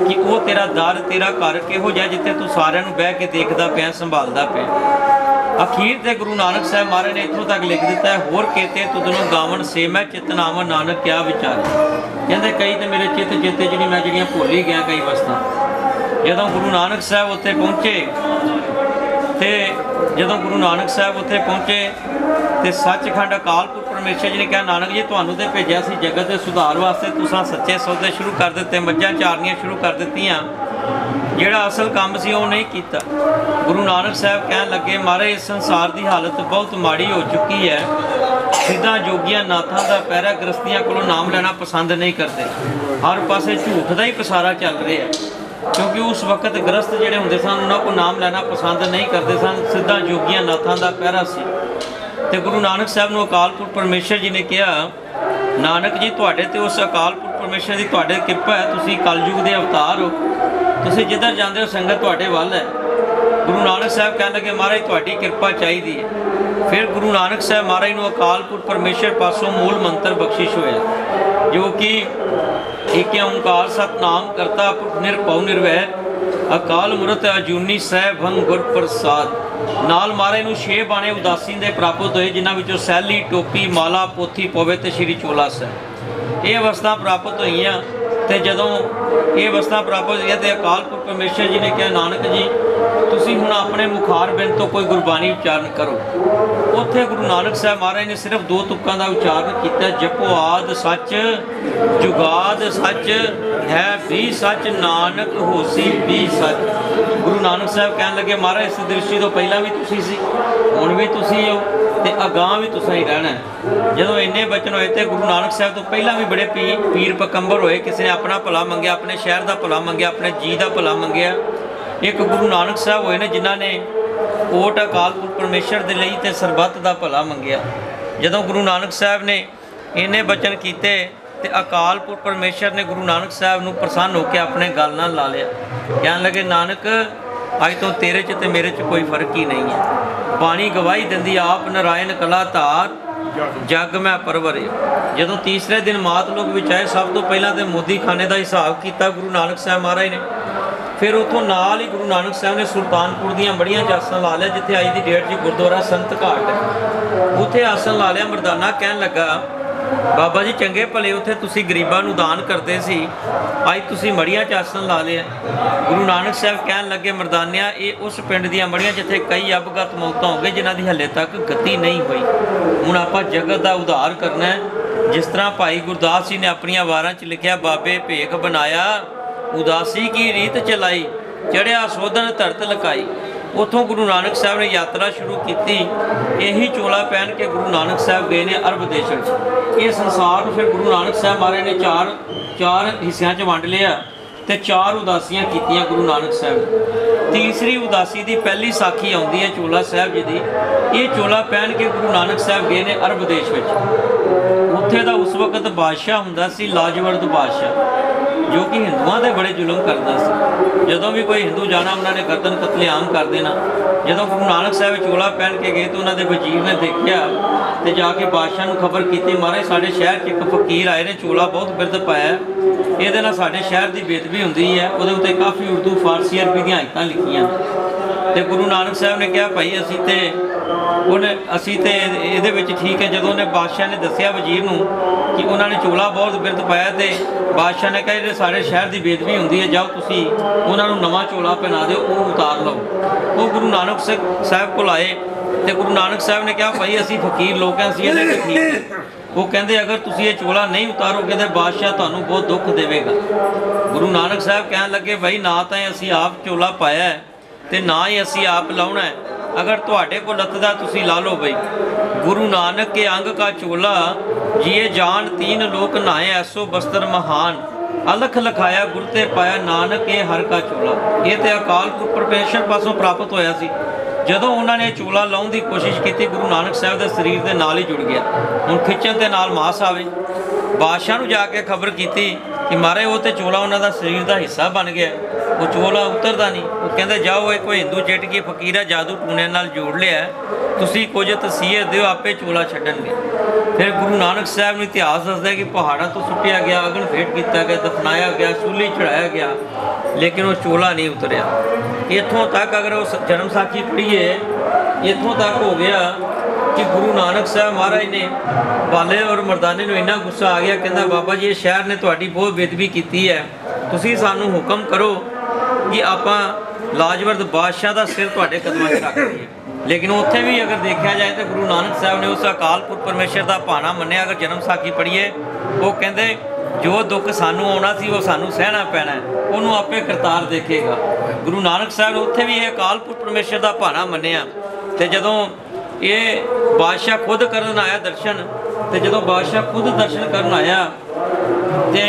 [SPEAKER 2] कि वो तेरा दर तेरा घर किहो जिहा जिथे तू सारिਆਂ ਨੂੰ ਬਹਿ ਕੇ ਦੇਖਦਾ ਪਿਆ ਸੰਭਾਲਦਾ ਪਿਆ। अखीर ते गुरु नानक साहब महाराज ने इत्थों तक लिख दिता है, होर केते तुदनों गावन से मैं चितनावन नानक क्या विचार। कहते कई तो मेरे चित चेते जी मैं जड़ियाँ भुल ही गया कई वस्तां। जदों गुरु नानक साहब उत्थे पहुँचे तो जदों गुरु नानक साहब उत्थे पहुँचे तो सचखंड अकाल पुरख परमेश्वर जी ने कहा, नानक जी तुहानूं ते भेजिया सी जगत के सुधार वास्ते, तुसां सच्चे सौदे शुरू कर दिते, मੱਝਾਂ चारनियां शुरू कर दित्तियां, ਜਿਹੜਾ असल काम सी वो नहीं किया। गुरु नानक साहब कहन लगे, महाराज इस संसार की हालत बहुत माड़ी हो चुकी है, सिद्धा जोगियां नाथां दा पैरा गृहस्थियां कोलों नाम लेना पसंद नहीं करते, हर पासे झूठ का ही पसारा चल रहा है। क्योंकि उस वक्त गृहस्थ जिहड़े हुंदे सन उन्हां को नाम लेना पसंद नहीं करते सन, सिद्धा जोगियां नाथां दा पैरा सी। ते गुरु नानक साहब नूं अकाल पुरख परमेश्वर जी ने कहा, नानक जी तुहाडे ते उस अकाल पुरख परमेश्वर की तुहाडे किरपा है, तुसीं कलयुग दे अवतार हो, तुसीं जिधर जाते हो संगत तुहाडे वल है। गुरु नानक साहब कहन लगे, महाराज तुहाडी किरपा चाहिदी है। फिर गुरु नानक साहब महाराज नूं अकाल पुरख परमेश्वर पासों मूल मंत्र बख्शिश होया, जो कि एक ओंकार सतनाम करता पुरख निरभउ निर्वैर अकाल मूरत अजूनी सहभंग गुर प्रसाद। नाल महाराज नूं 6 बाणे उदासी दे प्राप्त होए, जिन्हां विचों सैली टोपी माला पोथी पवे ते श्री चोला साहब ये अवस्था प्राप्त होईयां। तो जदों ये अवस्था प्राप्त हुई तो अकाल पुरख परमेश्वर जी ने कहा, नानक जी तुसीं हुण अपने मुखार बिंद तो कोई गुरबाणी उच्चारण करो। उत्थे गुरु नानक साहब महाराज ने सिर्फ 2 तुक्कां दा उच्चारण किया, जपो आद सच जुगाद सच है भी सच नानक होसी भी सच। गुरु नानक साहब कहन लगे, महाराज इस दृष्टि तो पहला भी तुसीं सी, हुण भी तुसीं हो ते अगां भी तुसां ही रहना है। जदों इन्ने बचन होए तो गुरु नानक साहब तो पहला भी बड़े पीर पकंबर होए, किसी ने अपना भला मंगया, अपने शहर का भला मंगया, अपने जी का भला मंगया। एक गुरु नानक साहब होए ने जिन्हां ने ओट अकाल पुरख परमेश्वर दे लई ते सरबत का भला मंगया। जदों गुरु नानक साहब ने इन्ने बचन कीते ते अकाल पुरख परमेश्वर ने गुरु नानक साहब नूं प्रसन्न होकर अपने गल नाल ला लिया। कहन लगे, नानक अज तो तेरे च ते मेरे च कोई फर्क ही नहीं है। बाणी गवाही दिंदी आप नारायण कला धार जग मैं परवरे। जदों तीसरे दिन मात लोक विच आए, सब तो पहला तो मोदी खाने का हिसाब किया गुरु नानक साहब महाराज ने। फिर उतों नाल ही गुरु नानक साहब ने सुल्तानपुर दीआं बड़ियां आसन ला लिया, जिथे अज की डेट च गुरुद्वारा संत घाट है, उत्थे आसन ला लिया। मरदाना कहन लगा, बाबा जी चंगे भले उत्थे तुसी गरीबां नूं दान करते सी, अज तुसी मड़ियां च आसन ला लिया। गुरु नानक साहब कहन लगे, मरदानिया ये उस पिंड दीआं मड़ियां जिथे कई अवगत मौतां हो गई, जिन्हां दी हले तक गति नहीं हुई। हुण आपां जगत दा उद्धार करना है। जिस तरह भाई गुरदास जी ने अपनियां वारां च लिखिया, बाबे भेख बनाया उदासी की रीत चलाई, चढ़िया सोधन धरत लकाई। उतों गुरु नानक साहब ने यात्रा शुरू की। यही चोला पहन के गुरु नानक साहब गए ने अरब देश। ये संसार फिर गुरु नानक साहब महाराज ने चार हिस्सों च वंड लिया तो 4 उदासियां कीतियां गुरु नानक साहब। तीसरी उदासी की पहली साखी आउंदी है चोला साहब जी की। ये चोला पहन के गुरु नानक साहब गए ने अरब देश में। उत्थे दा उस वक्त बादशाह हुंदा सी लाजवंद बादशाह, जो कि हिंदुओं के बड़े जुल्म करता सी। जदों भी कोई हिंदू जाना उन्होंने गर्दन कतलेआम कर देना। जदों गुरु नानक साहब चोला पहन के गए तो उन्होंने वजीर ने देखा तो जाके बादशाह को खबर की, महाराज साढ़े शहर च एक फकीर आए ने, चोला बहुत बिरद पाया, ये साढ़े शहर की बेदबी होंदी है। वो उत्ते काफ़ी उर्दू फारसी अरबी दी आयतां लिखियां। तो गुरु नानक साहब ने कहा, भाई असी तो ये ठीक है। जदों ने बादशाह ने दसिया वजीर नूं कि उन्होंने चोला बहुत बिरद पाया, तो बादशाह ने कहा, जो साढ़े शहर की बेदबी होंदी है, जाओ तुसीं उन्होंने नवा चोला पहना दो, वो उतार लो। वो गुरु नानक साहब को आए तो गुरु नानक साहब ने कहा, भाई असी फकीर लोग हैं, असी इहदे ठीक है। वो कहते, अगर तुसीं ये चोला नहीं उतारोगे तो बादशाह तुहानूं बहुत दुख देवेगा। गुरु नानक साहब कहन लगे, भाई ना तो असी आप चोला पाया है तो ना ही असी आप लाउणा है, अगर तुहाडे को लथदा तुसीं ला लो। भाई गुरु नानक के अंग का चोला जिए जान 3 लोक नहाए, ऐसो बस्तर महान अलख लखाया गुर ते पाया, नानक ये हर का चोला। ये तो अकाल पुरख परमेश्वर पासों प्राप्त होया सी। जदों उन्होंने चोला लाउण की कोशिश की, गुरु नानक साहब के शरीर के नाल ही जुड़ गया। हुण खिच्चण के नाल मास आवे। बादशाह नूं जाके खबर की कि महाराज वो तो चोला उन्हों का शरीर का हिस्सा बन गया। ਉਹ ਚੋਲਾ ਉਤਰਦਾ ਨਹੀਂ। ਉਹ ਕਹਿੰਦੇ ਜਾਓ ਇਹ ਕੋਈ ਹਿੰਦੂ ਚਿੱਟਕੀ ਫਕੀਰਾ ਜਾਦੂ ਟੂਣੇ ਨਾਲ ਜੋੜ ਲਿਆ, ਤੁਸੀਂ ਕੁਝ ਤਸੀਹਤ ਦਿਓ ਆਪੇ ਚੋਲਾ ਛੱਡਣਗੇ। ਫਿਰ ਗੁਰੂ ਨਾਨਕ ਸਾਹਿਬ ਨੂੰ ਇਤਿਹਾਸ ਦੱਸਦਾ ਕਿ ਪਹਾੜਾਂ ਤੋਂ ਸੁੱਟਿਆ ਗਿਆ, ਅਗਨ ਭੇਟ ਕੀਤਾ ਗਿਆ, ਦਫਨਾਇਆ ਗਿਆ, ਸੂਲੀ ਚੜਾਇਆ ਗਿਆ, ਲੇਕਿਨ ਉਹ ਚੋਲਾ ਨਹੀਂ ਉਤਰਿਆ। ਇੱਥੋਂ ਤੱਕ ਅਗਰ ਉਹ ਜਨਮ ਸਾਖੀ ਪੜ੍ਹੀਏ, ਇੱਥੋਂ ਤੱਕ ਹੋ ਗਿਆ ਕਿ ਗੁਰੂ ਨਾਨਕ ਸਾਹਿਬ ਮਹਾਰਾਜ ਨੇ ਬਾਲੇ ਔਰ ਮਰਦਾਨੇ ਨੂੰ ਇੰਨਾ ਗੁੱਸਾ ਆ ਗਿਆ, ਕਹਿੰਦਾ ਬਾਬਾ ਜੀ ਇਹ ਸ਼ਹਿਰ ਨੇ ਤੁਹਾਡੀ ਬਹੁਤ ਬੇਅਦਬੀ ਕੀਤੀ ਹੈ, ਤੁਸੀਂ ਸਾਨੂੰ ਹੁਕਮ ਕਰੋ ਕਿ ਆਪਾਂ ਲਾਜਵਰਦ ਬਾਦਸ਼ਾਹ ਦਾ ਸਿਰ ਤੁਹਾਡੇ ਕਦਮਾਂ 'ਚ ਰੱਖ ਦਈਏ। ਲੇਕਿਨ ਉੱਥੇ ਵੀ ਅਗਰ ਦੇਖਿਆ ਜਾਏ ਤਾਂ ਗੁਰੂ ਨਾਨਕ ਸਾਹਿਬ ਨੇ ਉਸ ਅਕਾਲ ਪੁਰਖ ਪਰਮੇਸ਼ਰ ਦਾ ਭਾਣਾ ਮੰਨਿਆ। ਅਗਰ ਜਨਮ ਸਾਖੀ ਪੜ੍ਹੀਏ, ਉਹ ਕਹਿੰਦੇ ਜੋ ਦੁੱਖ ਸਾਨੂੰ ਆਉਣਾ ਸੀ ਉਹ ਸਾਨੂੰ ਸਹਿਣਾ ਪੈਣਾ, ਉਹਨੂੰ ਆਪੇ ਕਰਤਾਰ ਦੇਖੇਗਾ। ਗੁਰੂ ਨਾਨਕ ਸਾਹਿਬ ਨੇ ਉੱਥੇ ਵੀ ਇਹ ਅਕਾਲ ਪੁਰਖ ਪਰਮੇਸ਼ਰ ਦਾ ਭਾਣਾ ਮੰਨਿਆ। ਤੇ ਜਦੋਂ ਇਹ ਬਾਦਸ਼ਾਹ ਖੁਦ ਕਰਨ ਆਇਆ ਦਰਸ਼ਨ, ਤੇ ਜਦੋਂ ਬਾਦਸ਼ਾਹ ਖੁਦ ਦਰਸ਼ਨ ਕਰਨ ਆਇਆ ਤੇ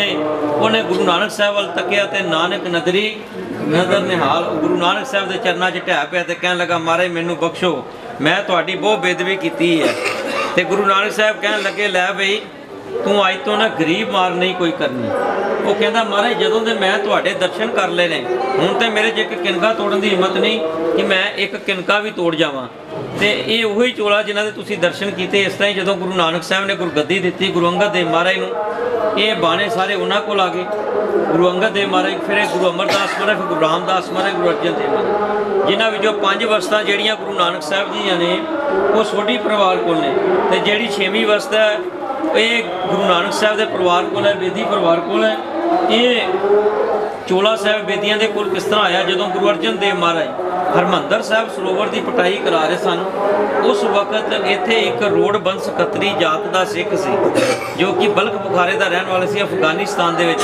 [SPEAKER 2] ਉਹਨੇ ਗੁਰੂ ਨਾਨਕ ਸਾਹਿਬ ਵੱਲ ਤੱਕਿਆ ਤੇ ਨਾਨਕ ਨਦਰੀ ਨਦਰ ਨਿਹਾਲ ਗੁਰੂ ਨਾਨਕ ਸਾਹਿਬ ਦੇ ਚਰਨਾਂ 'ਚ ਢਹਿ ਪਿਆ ਤੇ ਕਹਿਣ ਲੱਗਾ ਮਹਾਰਾਜ ਮੈਨੂੰ ਬਖਸ਼ੋ, ਮੈਂ ਤੁਹਾਡੀ ਬਹੁਤ ਬੇਅਦਬੀ ਕੀਤੀ ਹੈ। ਤੇ ਗੁਰੂ ਨਾਨਕ ਸਾਹਿਬ ਕਹਿਣ ਲੱਗੇ ਲੈ ਬਈ ਤੂੰ ਅੱਜ ਤੋਂ ਨਾ ਗਰੀਬ ਮਾਰ ਨਹੀਂ ਕੋਈ ਕਰਨੀ। ਉਹ ਕਹਿੰਦਾ ਮਹਾਰਾਜ ਜਦੋਂ ਦੇ ਮੈਂ ਤੁਹਾਡੇ ਦਰਸ਼ਨ ਕਰ ਲਏ ਨੇ, ਹੁਣ ਤੇ ਮੇਰੇ 'ਚ ਇੱਕ ਕਿਨਕਾ ਤੋੜਨ ਦੀ ਹਿੰਮਤ ਨਹੀਂ ਕਿ ਮੈਂ ਇੱਕ ਕਿਨਕਾ ਵੀ ਤੋੜ ਜਾਵਾਂ। ਤੇ ਇਹ ਉਹੀ ਚੋਲਾ ਜਿਨ੍ਹਾਂ ਦੇ ਤੁਸੀਂ ਦਰਸ਼ਨ ਕੀਤੇ। ਇਸ ਤਰ੍ਹਾਂ ਹੀ ਜਦੋਂ ਗੁਰੂ ਨਾਨਕ ਸਾਹਿਬ ਨੇ ਗੁਰਗੱਦੀ ਦਿੱਤੀ ਗੁਰੂ ਅੰਗਦ ਦੇਵ ਮਹਾਰਾਜ ਨੂੰ, ਇਹ ਬਾਣੇ ਸਾਰੇ ਉਹਨਾਂ ਕੋਲ ਆ ਗਏ। ਗੁਰੂ ਅੰਗਦ ਦੇਵ ਮਹਾਰਾਜ, ਫਿਰ ਇਹ ਗੁਰੂ ਅਮਰਦਾਸ ਮਹਾਰਾਜ, ਗੁਰੂ ਰਾਮਦਾਸ ਮਹਾਰਾਜ, ਗੁਰੂ ਅਰਜਨ ਦੇਵ ਮਹਾਰਾਜ, ਜਿਨ੍ਹਾਂ ਵਿੱਚੋਂ 5 ਵਸਤਾਂ ਜਿਹੜੀਆਂ ਗੁਰੂ ਨਾਨਕ ਸਾਹਿਬ ਜੀ ਨੇ ਉਹ ਸੋਢੀ ਪਰਿਵਾਰ ਕੋਲ ਨੇ, ਤੇ ਜਿਹੜੀ 6ਵੀਂ ਵਸਤ ਹੈ ਇਹ ਗੁਰੂ ਨਾਨਕ ਸਾਹਿਬ ਦੇ ਪਰਿਵਾਰ ਕੋਲ ਹੈ, ਬੇਦੀ ਪਰਿਵਾਰ ਕੋਲ ਹੈ। ਇਹ ਚੋਲਾ ਸਾਹਿਬ ਬੇਦੀਆਂ ਦੇ ਕੋਲ ਕਿਸ ਤਰ੍ਹਾਂ ਆਇਆ? ਜਦੋਂ ਗੁਰੂ ਅਰਜਨ ਦੇਵ ਮਹਾਰਾਜ ਹਰਮੰਦਰ ਸਾਹਿਬ ਸਰੋਵਰ ਦੀ ਪਟਾਈ ਕਰਾ ਰਹੇ ਸਨ, ਉਸ ਵਕਤ ਇੱਥੇ ਇੱਕ ਰੋਡ ਬੰਸ ਖੱਤਰੀ ਜਾਤ ਦਾ ਸਿੱਖ ਸੀ ਜੋ ਕਿ ਬਲਖ ਬੁਖਾਰੇ ਦਾ ਰਹਿਣ ਵਾਲਾ ਸੀ, ਅਫਗਾਨਿਸਤਾਨ ਦੇ ਵਿੱਚ।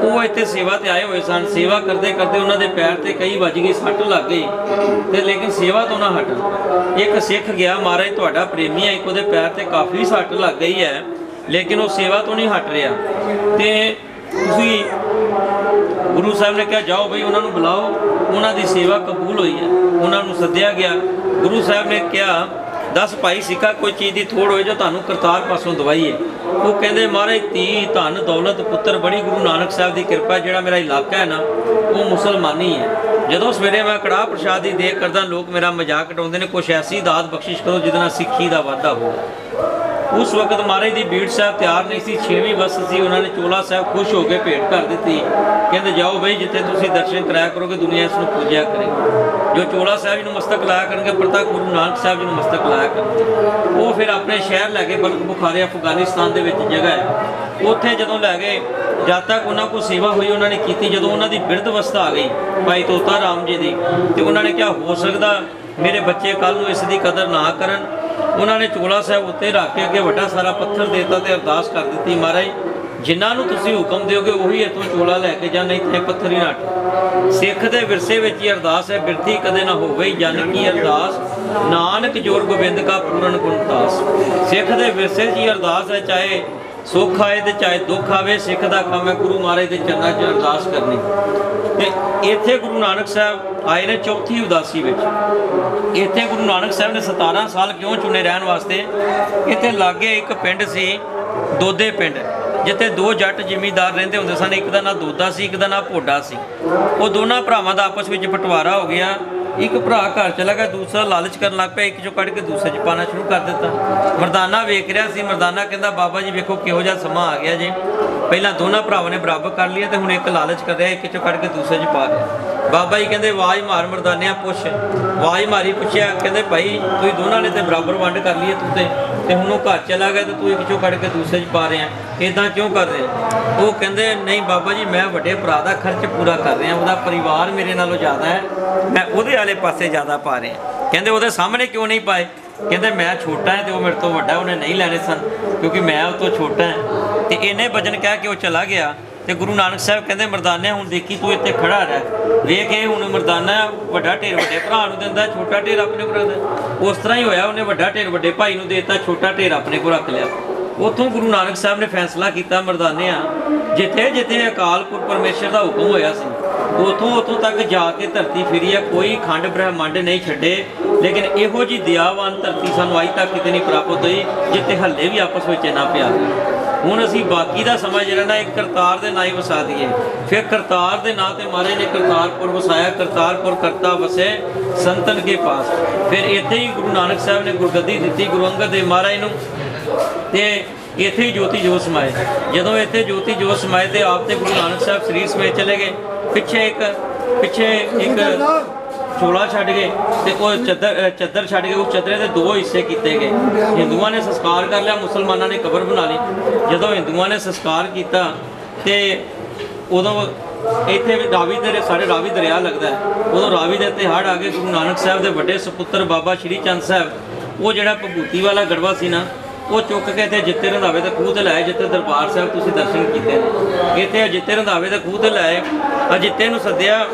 [SPEAKER 2] ਉਹ ਇੱਥੇ ਸੇਵਾ ਤੇ ਆਏ ਹੋਏ ਸਨ। ਸੇਵਾ ਕਰਦੇ ਕਰਦੇ ਉਹਨਾਂ ਦੇ ਪੈਰ ਤੇ ਕਈ ਵੱਜ ਗਈ, ਸੱਟ ਲੱਗ ਗਈ, ਤੇ ਲੇਕਿਨ ਸੇਵਾ ਤੋਂ ਨਾ ਹਟਣ। ਇੱਕ ਸਿੱਖ ਗਿਆ, ਮਹਾਰਾਜ ਤੁਹਾਡਾ ਪ੍ਰੇਮੀ ਹੈ, ਇੱਕ ਉਹਦੇ ਪੈਰ ਤੇ ਕਾਫੀ ਸੱਟ ਲੱਗ ਗਈ ਹੈ, ਲੇਕਿਨ ਉਹ ਸੇਵਾ ਤੋਂ ਨਹੀਂ ਹਟ ਰਿਹਾ, ਤੇ ਤੁਸੀਂ ਗੁਰੂ ਸਾਹਿਬ ਨੇ ਕਿਹਾ ਜਾਓ ਬਈ ਉਹਨਾਂ ਨੂੰ ਬੁਲਾਓ। ਉਹਨਾਂ ਦੀ ਸੇਵਾ ਕਬੂਲ ਹੋਈ ਹੈ, ਉਹਨਾਂ ਨੂੰ ਸੱਦਿਆ ਗਿਆ। ਗੁਰੂ ਸਾਹਿਬ ਨੇ ਕਿਹਾ ਦੱਸ ਭਾਈ ਸਿੱਖਾ ਕੋਈ ਚੀਜ਼ ਦੀ ਥੋੜ ਹੋਏ ਜੋ ਤੁਹਾਨੂੰ ਕਰਤਾਰ ਪਾਸੋਂ ਦਵਾਈਏ। ਉਹ ਕਹਿੰਦੇ ਮਹਾਰਾਜ ਧੀ ਧਨ ਦੌਲਤ ਪੁੱਤਰ ਬੜੀ ਗੁਰੂ ਨਾਨਕ ਸਾਹਿਬ ਦੀ ਕਿਰਪਾ, ਜਿਹੜਾ ਮੇਰਾ ਇਲਾਕਾ ਹੈ ਨਾ ਉਹ ਮੁਸਲਮਾਨੀ ਹੈ। ਜਦੋਂ ਸਵੇਰੇ ਮੈਂ ਕੜਾਹ ਪ੍ਰਸ਼ਾਦ ਦੀ ਦੇਖ ਕਰਦਾ ਲੋਕ ਮੇਰਾ ਮਜ਼ਾਕ ਉਡਾਉਂਦੇ ਨੇ, ਕੁਛ ਐਸੀ ਦਾਤ ਬਖਸ਼ਿਸ਼ ਕਰੋ ਜਿਹਦੇ ਨਾਲ ਸਿੱਖੀ ਦਾ ਵਾਧਾ ਹੋਵੇ। ਉਸ ਵਕਤ ਮਹਾਰਾਜ ਦੀ ਬੀੜ ਸਾਹਿਬ ਤਿਆਰ ਨਹੀਂ ਸੀ, 6ਵੀਂ ਵਸਤ ਸੀ। ਉਹਨਾਂ ਨੇ ਚੋਲਾ ਸਾਹਿਬ ਖੁਸ਼ ਹੋ ਕੇ ਭੇਟ ਕਰ ਦਿੱਤੀ। ਕਹਿੰਦੇ ਜਾਓ ਬਈ ਜਿੱਥੇ ਤੁਸੀਂ ਦਰਸ਼ਨ ਕਰਾਇਆ ਕਰੋਗੇ ਦੁਨੀਆ ਇਸ ਨੂੰ ਪੂਜਿਆ ਕਰੇਗੀ। ਜੋ ਚੋਲਾ ਸਾਹਿਬ ਨੂੰ ਮਸਤਕ ਲਾਇਆ ਕਰਨਗੇ ਪ੍ਰਤੱਖ ਗੁਰੂ ਨਾਨਕ ਸਾਹਿਬ ਜੀ ਨੂੰ ਮਸਤਕ ਲਾਇਆ ਕਰਨਗੇ। ਉਹ ਫਿਰ ਆਪਣੇ ਸ਼ਹਿਰ ਲੈ ਗਏ, ਬਲਖ ਬੁਖਾਰੇ ਅਫਗਾਨਿਸਤਾਨ ਦੇ ਵਿੱਚ ਜਗ੍ਹਾ ਹੈ। ਉੱਥੇ ਜਦੋਂ ਲੈ ਗਏ, ਜਦ ਤੱਕ ਉਹਨਾਂ ਕੋਲ ਸੇਵਾ ਹੋਈ ਉਹਨਾਂ ਨੇ ਕੀਤੀ। ਜਦੋਂ ਉਹਨਾਂ ਦੀ ਬਿਰਧ ਅਵਸਥਾ ਆ ਗਈ ਭਾਈ ਤੋਤਾ ਰਾਮ ਜੀ ਦੀ, ਤੇ ਉਹਨਾਂ ਨੇ ਕਿਹਾ ਹੋ ਸਕਦਾ ਮੇਰੇ ਬੱਚੇ ਕੱਲ੍ਹ ਨੂੰ ਇਸ ਦੀ ਕਦਰ ਨਾ ਕਰਨ। ਉਹਨਾਂ ਨੇ ਚੋਲਾ ਸਾਹਿਬ ਉੱਤੇ ਰੱਖ ਕੇ ਅੱਗੇ ਵੱਡਾ ਸਾਰਾ ਪੱਥਰ ਦੇ ਦਿੱਤਾ ਤੇ ਅਰਦਾਸ ਕਰ ਦਿੱਤੀ, ਮਹਾਰਾਜ ਜਿਨ੍ਹਾਂ ਨੂੰ ਤੁਸੀਂ ਹੁਕਮ ਦਿਓਗੇ ਉਹੀ ਇੱਥੋਂ ਚੋਲਾ ਲੈ ਕੇ ਜਾਣ, ਨਹੀਂ ਤੇ ਪੱਥਰ ਹੀ ਨਾ ਹਟੇ। ਸਿੱਖ ਦੇ ਵਿਰਸੇ ਵਿੱਚ ਹੀ ਅਰਦਾਸ ਹੈ, ਬਿਰਥੀ ਕਦੇ ਨਾ ਹੋਵੇ ਹੀ ਜਨ ਕੀ ਅਰਦਾਸ, ਨਾਨਕ ਜੋਰ ਗੋਬਿੰਦ ਕਾ ਪੂਰਨ ਗੁਣਦਾਸ। ਸਿੱਖ ਦੇ ਵਿਰਸੇ 'ਚ ਹੀ ਅਰਦਾਸ ਹੈ, ਚਾਹੇ ਸੁੱਖ ਆਏ ਤੇ ਚਾਹੇ ਦੁੱਖ ਆਵੇ, ਸਿੱਖ ਦਾ ਕੰਮ ਹੈ ਗੁਰੂ ਮਹਾਰਾਜ ਦੇ ਚਰਨਾਂ 'ਚ ਅਰਦਾਸ ਕਰਨੀ। ਤੇ ਇੱਥੇ ਗੁਰੂ ਨਾਨਕ ਸਾਹਿਬ ਆਏ ਨੇ ਚੌਥੀ ਉਦਾਸੀ ਵਿੱਚ। ਇੱਥੇ ਗੁਰੂ ਨਾਨਕ ਸਾਹਿਬ ਨੇ 17 ਸਾਲ ਕਿਉਂ ਚੁਣੇ ਰਹਿਣ ਵਾਸਤੇ? ਇੱਥੇ ਲਾਗੇ ਇੱਕ ਪਿੰਡ ਸੀ ਦੋਦੇ ਪਿੰਡ, ਜਿੱਥੇ 2 ਜੱਟ ਜ਼ਿਮੀਂਦਾਰ ਰਹਿੰਦੇ ਹੁੰਦੇ ਸਨ। ਇੱਕ ਦਾ ਨਾਂ ਦੋਦਾ ਸੀ, ਇੱਕ ਦਾ ਨਾਂ ਭੋਡਾ ਸੀ। ਉਹ ਦੋਨਾਂ ਭਰਾਵਾਂ ਦਾ ਆਪਸ ਵਿੱਚ ਬਟਵਾਰਾ ਹੋ ਗਿਆ। ਇੱਕ ਭਰਾ ਘਰ ਚਲਾ ਗਿਆ, ਦੂਸਰਾ ਲਾਲਚ ਕਰਨ ਲੱਗ ਪਿਆ, ਇੱਕ ਚੋਂ ਕੱਢ ਕੇ ਦੂਸਰੇ 'ਚ ਪਾਣਾ ਸ਼ੁਰੂ ਕਰ ਦਿੱਤਾ। ਮਰਦਾਨਾ ਵੇਖ ਰਿਹਾ ਸੀ। ਮਰਦਾਨਾ ਕਹਿੰਦਾ ਬਾਬਾ ਜੀ ਵੇਖੋ ਕਿਹੋ ਜਿਹਾ ਸਮਾਂ ਆ ਗਿਆ ਜੇ, ਪਹਿਲਾਂ ਦੋਨਾਂ ਭਰਾਵਾਂ ਨੇ ਬਰਾਬਰ ਕਰ ਲਿਆ ਤੇ ਹੁਣ ਇੱਕ ਲਾਲਚ ਕਰ ਰਿਹਾ, ਇੱਕ ਚੋਂ ਕੱਢ ਕੇ ਦੂਸਰੇ 'ਚ ਪਾ ਰਿਹਾ। ਬਾਬਾ ਜੀ ਕਹਿੰਦੇ ਆਵਾਜ਼ ਮਾਰ ਮਰਦਾਨਿਆਂ, ਪੁੱਛ। ਆਵਾਜ਼ ਮਾਰੀ, ਪੁੱਛਿਆ, ਕਹਿੰਦੇ ਭਾਈ ਤੁਸੀਂ ਦੋਨਾਂ ਨੇ ਤੇ ਬਰਾਬਰ ਵੰਡ ਕਰ ਲਈ ਤੂੰ ਤੇ ਹੁਣ ਉਹ ਘਰ ਚਲਾ ਗਿਆ ਤੇ ਤੂੰ ਇੱਕ ਚੋਂ ਕੱਢ ਕੇ ਦੂਸਰੇ 'ਚ ਪਾ ਰਿਹਾ, ਇੱਦਾਂ ਕਿਉਂ ਕਰ ਰਿਹਾ? ਉਹ ਕਹਿੰਦੇ ਨਹੀਂ ਬਾਬਾ ਜੀ ਮੈਂ ਵੱਡੇ ਭਰਾ ਦਾ ਖਰਚ ਪੂਰਾ ਕਰ ਰਿਹਾ, ਉਹਦਾ ਪਰਿਵਾਰ ਮੇਰੇ ਨਾਲੋਂ ਜ਼ਿਆਦਾ ਹੈ, ਮੈਂ ਉਹਦੇ ਵਾਲੇ ਪਾਸੇ ਜ਼ਿਆਦਾ ਪਾ ਰਿਹਾ। ਕਹਿੰਦੇ ਉਹਦੇ ਸਾਹਮਣੇ ਕਿਉਂ ਨਹੀਂ ਪਾਏ? ਕਹਿੰਦੇ ਮੈਂ ਛੋਟਾ ਹੈ ਤੇ ਉਹ ਮੇਰੇ ਤੋਂ ਵੱਡਾ, ਉਹਨੇ ਨਹੀਂ ਲੈਣੇ ਸਨ ਕਿਉਂਕਿ ਮੈਂ ਉਹ ਤੋਂ ਛੋਟਾ ਹਾਂ। ਤੇ ਇੰਨੇ ਵਜਨ ਕਹਿ ਕੇ ਉਹ ਚਲਾ ਗਿਆ। ਤੇ ਗੁਰੂ ਨਾਨਕ ਸਾਹਿਬ ਕਹਿੰਦੇ ਮਰਦਾਨਾ ਹੁਣ ਦੇਖੀ ਤੂੰ ਇੱਥੇ ਖੜਾ ਰਹਿ, ਵੇਖ ਇਹ ਹੁਣ ਮਰਦਾਨਾ ਵੱਡਾ ਢੇਰ ਵੱਡੇ ਭਰਾ ਨੂੰ ਦਿੰਦਾ, ਛੋਟਾ ਢੇਰ ਆਪਣੇ ਕੋਲ ਰੱਖਦਾ। ਉਸ ਤਰ੍ਹਾਂ ਹੀ ਹੋਇਆ, ਉਹਨੇ ਵੱਡਾ ਢੇਰ ਵੱਡੇ ਭਾਈ ਨੂੰ ਦੇ ਦਿੱਤਾ, ਛੋਟਾ ਢੇਰ ਆਪਣੇ ਕੋਲ ਰੱਖ ਲਿਆ। ਉੱਥੋਂ ਗੁਰੂ ਨਾਨਕ ਸਾਹਿਬ ਨੇ ਫੈਸਲਾ ਕੀਤਾ ਮਰਦਾਨਿਆਂ ਜਿੱਥੇ ਜਿੱਥੇ ਅਕਾਲ ਪੁਰਖ ਪਰਮੇਸ਼ਰ ਦਾ ਹੁਕਮ ਹੋਇਆ ਸੀ ਉੱਥੋਂ ਤੱਕ ਜਾ ਕੇ ਧਰਤੀ ਫਿਰੀ ਹੈ, ਕੋਈ ਖੰਡ ਬ੍ਰਹਮੰਡ ਨਹੀਂ ਛੱਡੇ। ਲੇਕਿਨ ਇਹੋ ਜਿਹੀ ਦਿਆਵਾਨ ਧਰਤੀ ਸਾਨੂੰ ਅੱਜ ਤੱਕ ਕਿਤੇ ਨਹੀਂ ਪ੍ਰਾਪਤ ਹੋਈ ਜਿੱਥੇ ਹੱਲੇ ਵੀ ਆਪਸ ਵਿੱਚ ਇੰਨਾ ਪਿਆਰ ਹੈ। ਹੁਣ ਅਸੀਂ ਬਾਕੀ ਦਾ ਸਮਾਂ ਜਿਹੜਾ ਨਾ ਇੱਕ ਕਰਤਾਰ ਦੇ ਨਾਂ ਹੀ ਵਸਾ ਦਈਏ। ਫਿਰ ਕਰਤਾਰ ਦੇ ਨਾਂ ਤੇ ਮਹਾਰਾਜ ਨੇ ਕਰਤਾਰਪੁਰ ਵਸਾਇਆ। ਕਰਤਾਰਪੁਰ ਕਰਤਾ ਵਸੇ ਸੰਤਨ ਕੇ ਪਾਸ। ਫਿਰ ਇੱਥੇ ਹੀ ਗੁਰੂ ਨਾਨਕ ਸਾਹਿਬ ਨੇ ਗੁਰਗੱਦੀ ਦਿੱਤੀ ਗੁਰੂ ਅੰਗਦ ਦੇਵ ਮਹਾਰਾਜ ਨੂੰ, ਤੇ ਇੱਥੇ ਹੀ ਜੋਤੀ ਜੋਤ ਸਮਾਏ। ਜਦੋਂ ਇੱਥੇ ਜੋਤੀ ਜੋਤ ਸਮਾਏ ਤੇ ਆਪ ਤੇ ਗੁਰੂ ਨਾਨਕ ਸਾਹਿਬ ਸਰੀਰ ਸਮੇਤ ਚਲੇ ਗਏ। ਪਿੱਛੇ ਇੱਕ ਚੋਲਾ ਛੱਡ ਗਏ ਤੇ ਉਹ ਚੱਦਰ ਛੱਡ ਕੇ ਉਸ ਚੱਦਰੇ ਦੇ ਦੋ ਹਿੱਸੇ ਕੀਤੇ ਗਏ। ਹਿੰਦੂਆਂ ਨੇ ਸੰਸਕਾਰ ਕਰ ਲਿਆ, ਮੁਸਲਮਾਨਾਂ ਨੇ ਕਬਰ ਬਣਾ ਲਈ। ਜਦੋਂ ਹਿੰਦੂਆਂ ਨੇ ਸੰਸਕਾਰ ਕੀਤਾ ਤੇ ਉਦੋਂ ਇੱਥੇ ਸਾਡੇ ਰਾਵੀ ਦਰਿਆ ਲੱਗਦਾ, ਉਦੋਂ ਰਾਵੀ ਦੇ ਉੱਤੇ ਹੜ੍ਹ ਆ ਗਏ। ਗੁਰੂ ਨਾਨਕ ਸਾਹਿਬ ਦੇ ਵੱਡੇ ਸਪੁੱਤਰ ਬਾਬਾ ਸ਼੍ਰੀ ਚੰਦ ਸਾਹਿਬ, ਉਹ ਜਿਹੜਾ ਭਭੂਤੀ ਵਾਲਾ ਗੜਵਾ ਸੀ ਨਾ, ਉਹ ਚੁੱਕ ਕੇ ਇੱਥੇ ਜਿੱਤੇ ਰੰਧਾਵੇ ਦੇ ਖੂਹ ਤੇ ਲਾਏ, ਜਿੱਥੇ ਦਰਬਾਰ ਸਾਹਿਬ ਤੁਸੀਂ ਦਰਸ਼ਨ ਕੀਤੇ ਨੇ। ਇੱਥੇ ਜਿੱਤੇ ਰੰਧਾਵੇ ਦੇ ਖੂਹ ਤੇ ਲਾਏ। ਅਜਿੱਤੇ ਨੂੰ ਸੱਦਿਆ,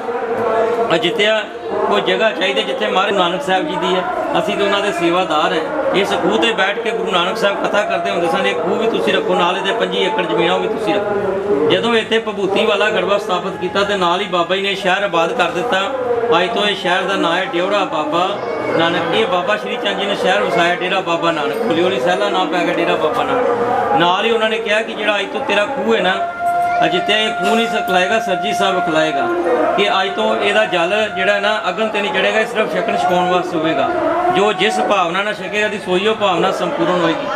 [SPEAKER 2] ਅਜਿੱਤਿਆ ਕੋਈ ਜਗ੍ਹਾ ਚਾਹੀਦੀ ਜਿੱਥੇ ਮਹਾਰਾਜ ਨਾਨਕ ਸਾਹਿਬ ਜੀ ਦੀ ਹੈ, ਅਸੀਂ ਤਾਂ ਉਹਨਾਂ ਦੇ ਸੇਵਾਦਾਰ ਹੈ। ਇਸ ਖੂਹ ਤੇ ਬੈਠ ਕੇ ਗੁਰੂ ਨਾਨਕ ਸਾਹਿਬ ਕਥਾ ਕਰਦੇ ਹੁੰਦੇ ਸਨ। ਇਹ ਖੂਹ ਵੀ ਤੁਸੀਂ ਰੱਖੋ, ਨਾਲ ਇਹਦੇ 25 ਏਕੜ ਜ਼ਮੀਨ ਉਹ ਵੀ ਤੁਸੀਂ ਰੱਖੋ। ਜਦੋਂ ਇੱਥੇ ਭਭੂਤੀ ਵਾਲਾ ਗੜਵਾ ਸਥਾਪਿਤ ਕੀਤਾ ਤੇ ਨਾਲ ਹੀ ਬਾਬਾ ਜੀ ਨੇ ਸ਼ਹਿਰ ਆਬਾਦ ਕਰ ਦਿੱਤਾ। ਅੱਜ ਤੋਂ ਇਹ ਸ਼ਹਿਰ ਦਾ ਨਾਂ ਹੈ ਡੇਰਾ ਬਾਬਾ ਨਾਨਕ। ਇਹ ਬਾਬਾ ਸ਼੍ਰੀ ਚੰਦ ਜੀ ਨੇ ਸ਼ਹਿਰ ਵਸਾਇਆ ਡੇਰਾ ਬਾਬਾ ਨਾਨਕ। ਹੌਲੀ ਸਹਿਲਾ ਨਾਂ ਪੈ ਗਿਆ ਡੇਰਾ ਬਾਬਾ ਨਾਨਕ। ਨਾਲ ਹੀ ਉਹਨਾਂ ਨੇ ਕਿਹਾ ਕਿ ਜਿਹੜਾ ਅੱਜ ਤੋਂ ਤੇਰਾ ਖੂਹ ਹੈ ਨਾ, ਅਜਿੱਤੇ ਇਹ ਖੂਹ ਨਹੀਂ ਖਿਲਾਏਗਾ, ਸਰਜੀ ਸਾਹਿਬ ਖਿਲਾਏਗਾ। ਕਿ ਅੱਜ ਤੋਂ ਇਹਦਾ ਜਲ ਜਿਹੜਾ ਨਾ ਅਗਨ ਤੇ ਨਹੀਂ ਚੜੇਗਾ, ਇਹ ਸਿਰਫ ਛਕਣ ਛਕਾਉਣ ਵਾਸਤੇ ਹੋਵੇਗਾ। ਜੋ ਜਿਸ ਭਾਵਨਾ ਨਾਲ ਛਕੇਗਾ ਦੀ ਸੋਈ ਉਹ ਭਾਵਨਾ ਸੰਪੂਰਨ ਹੋਏਗੀ।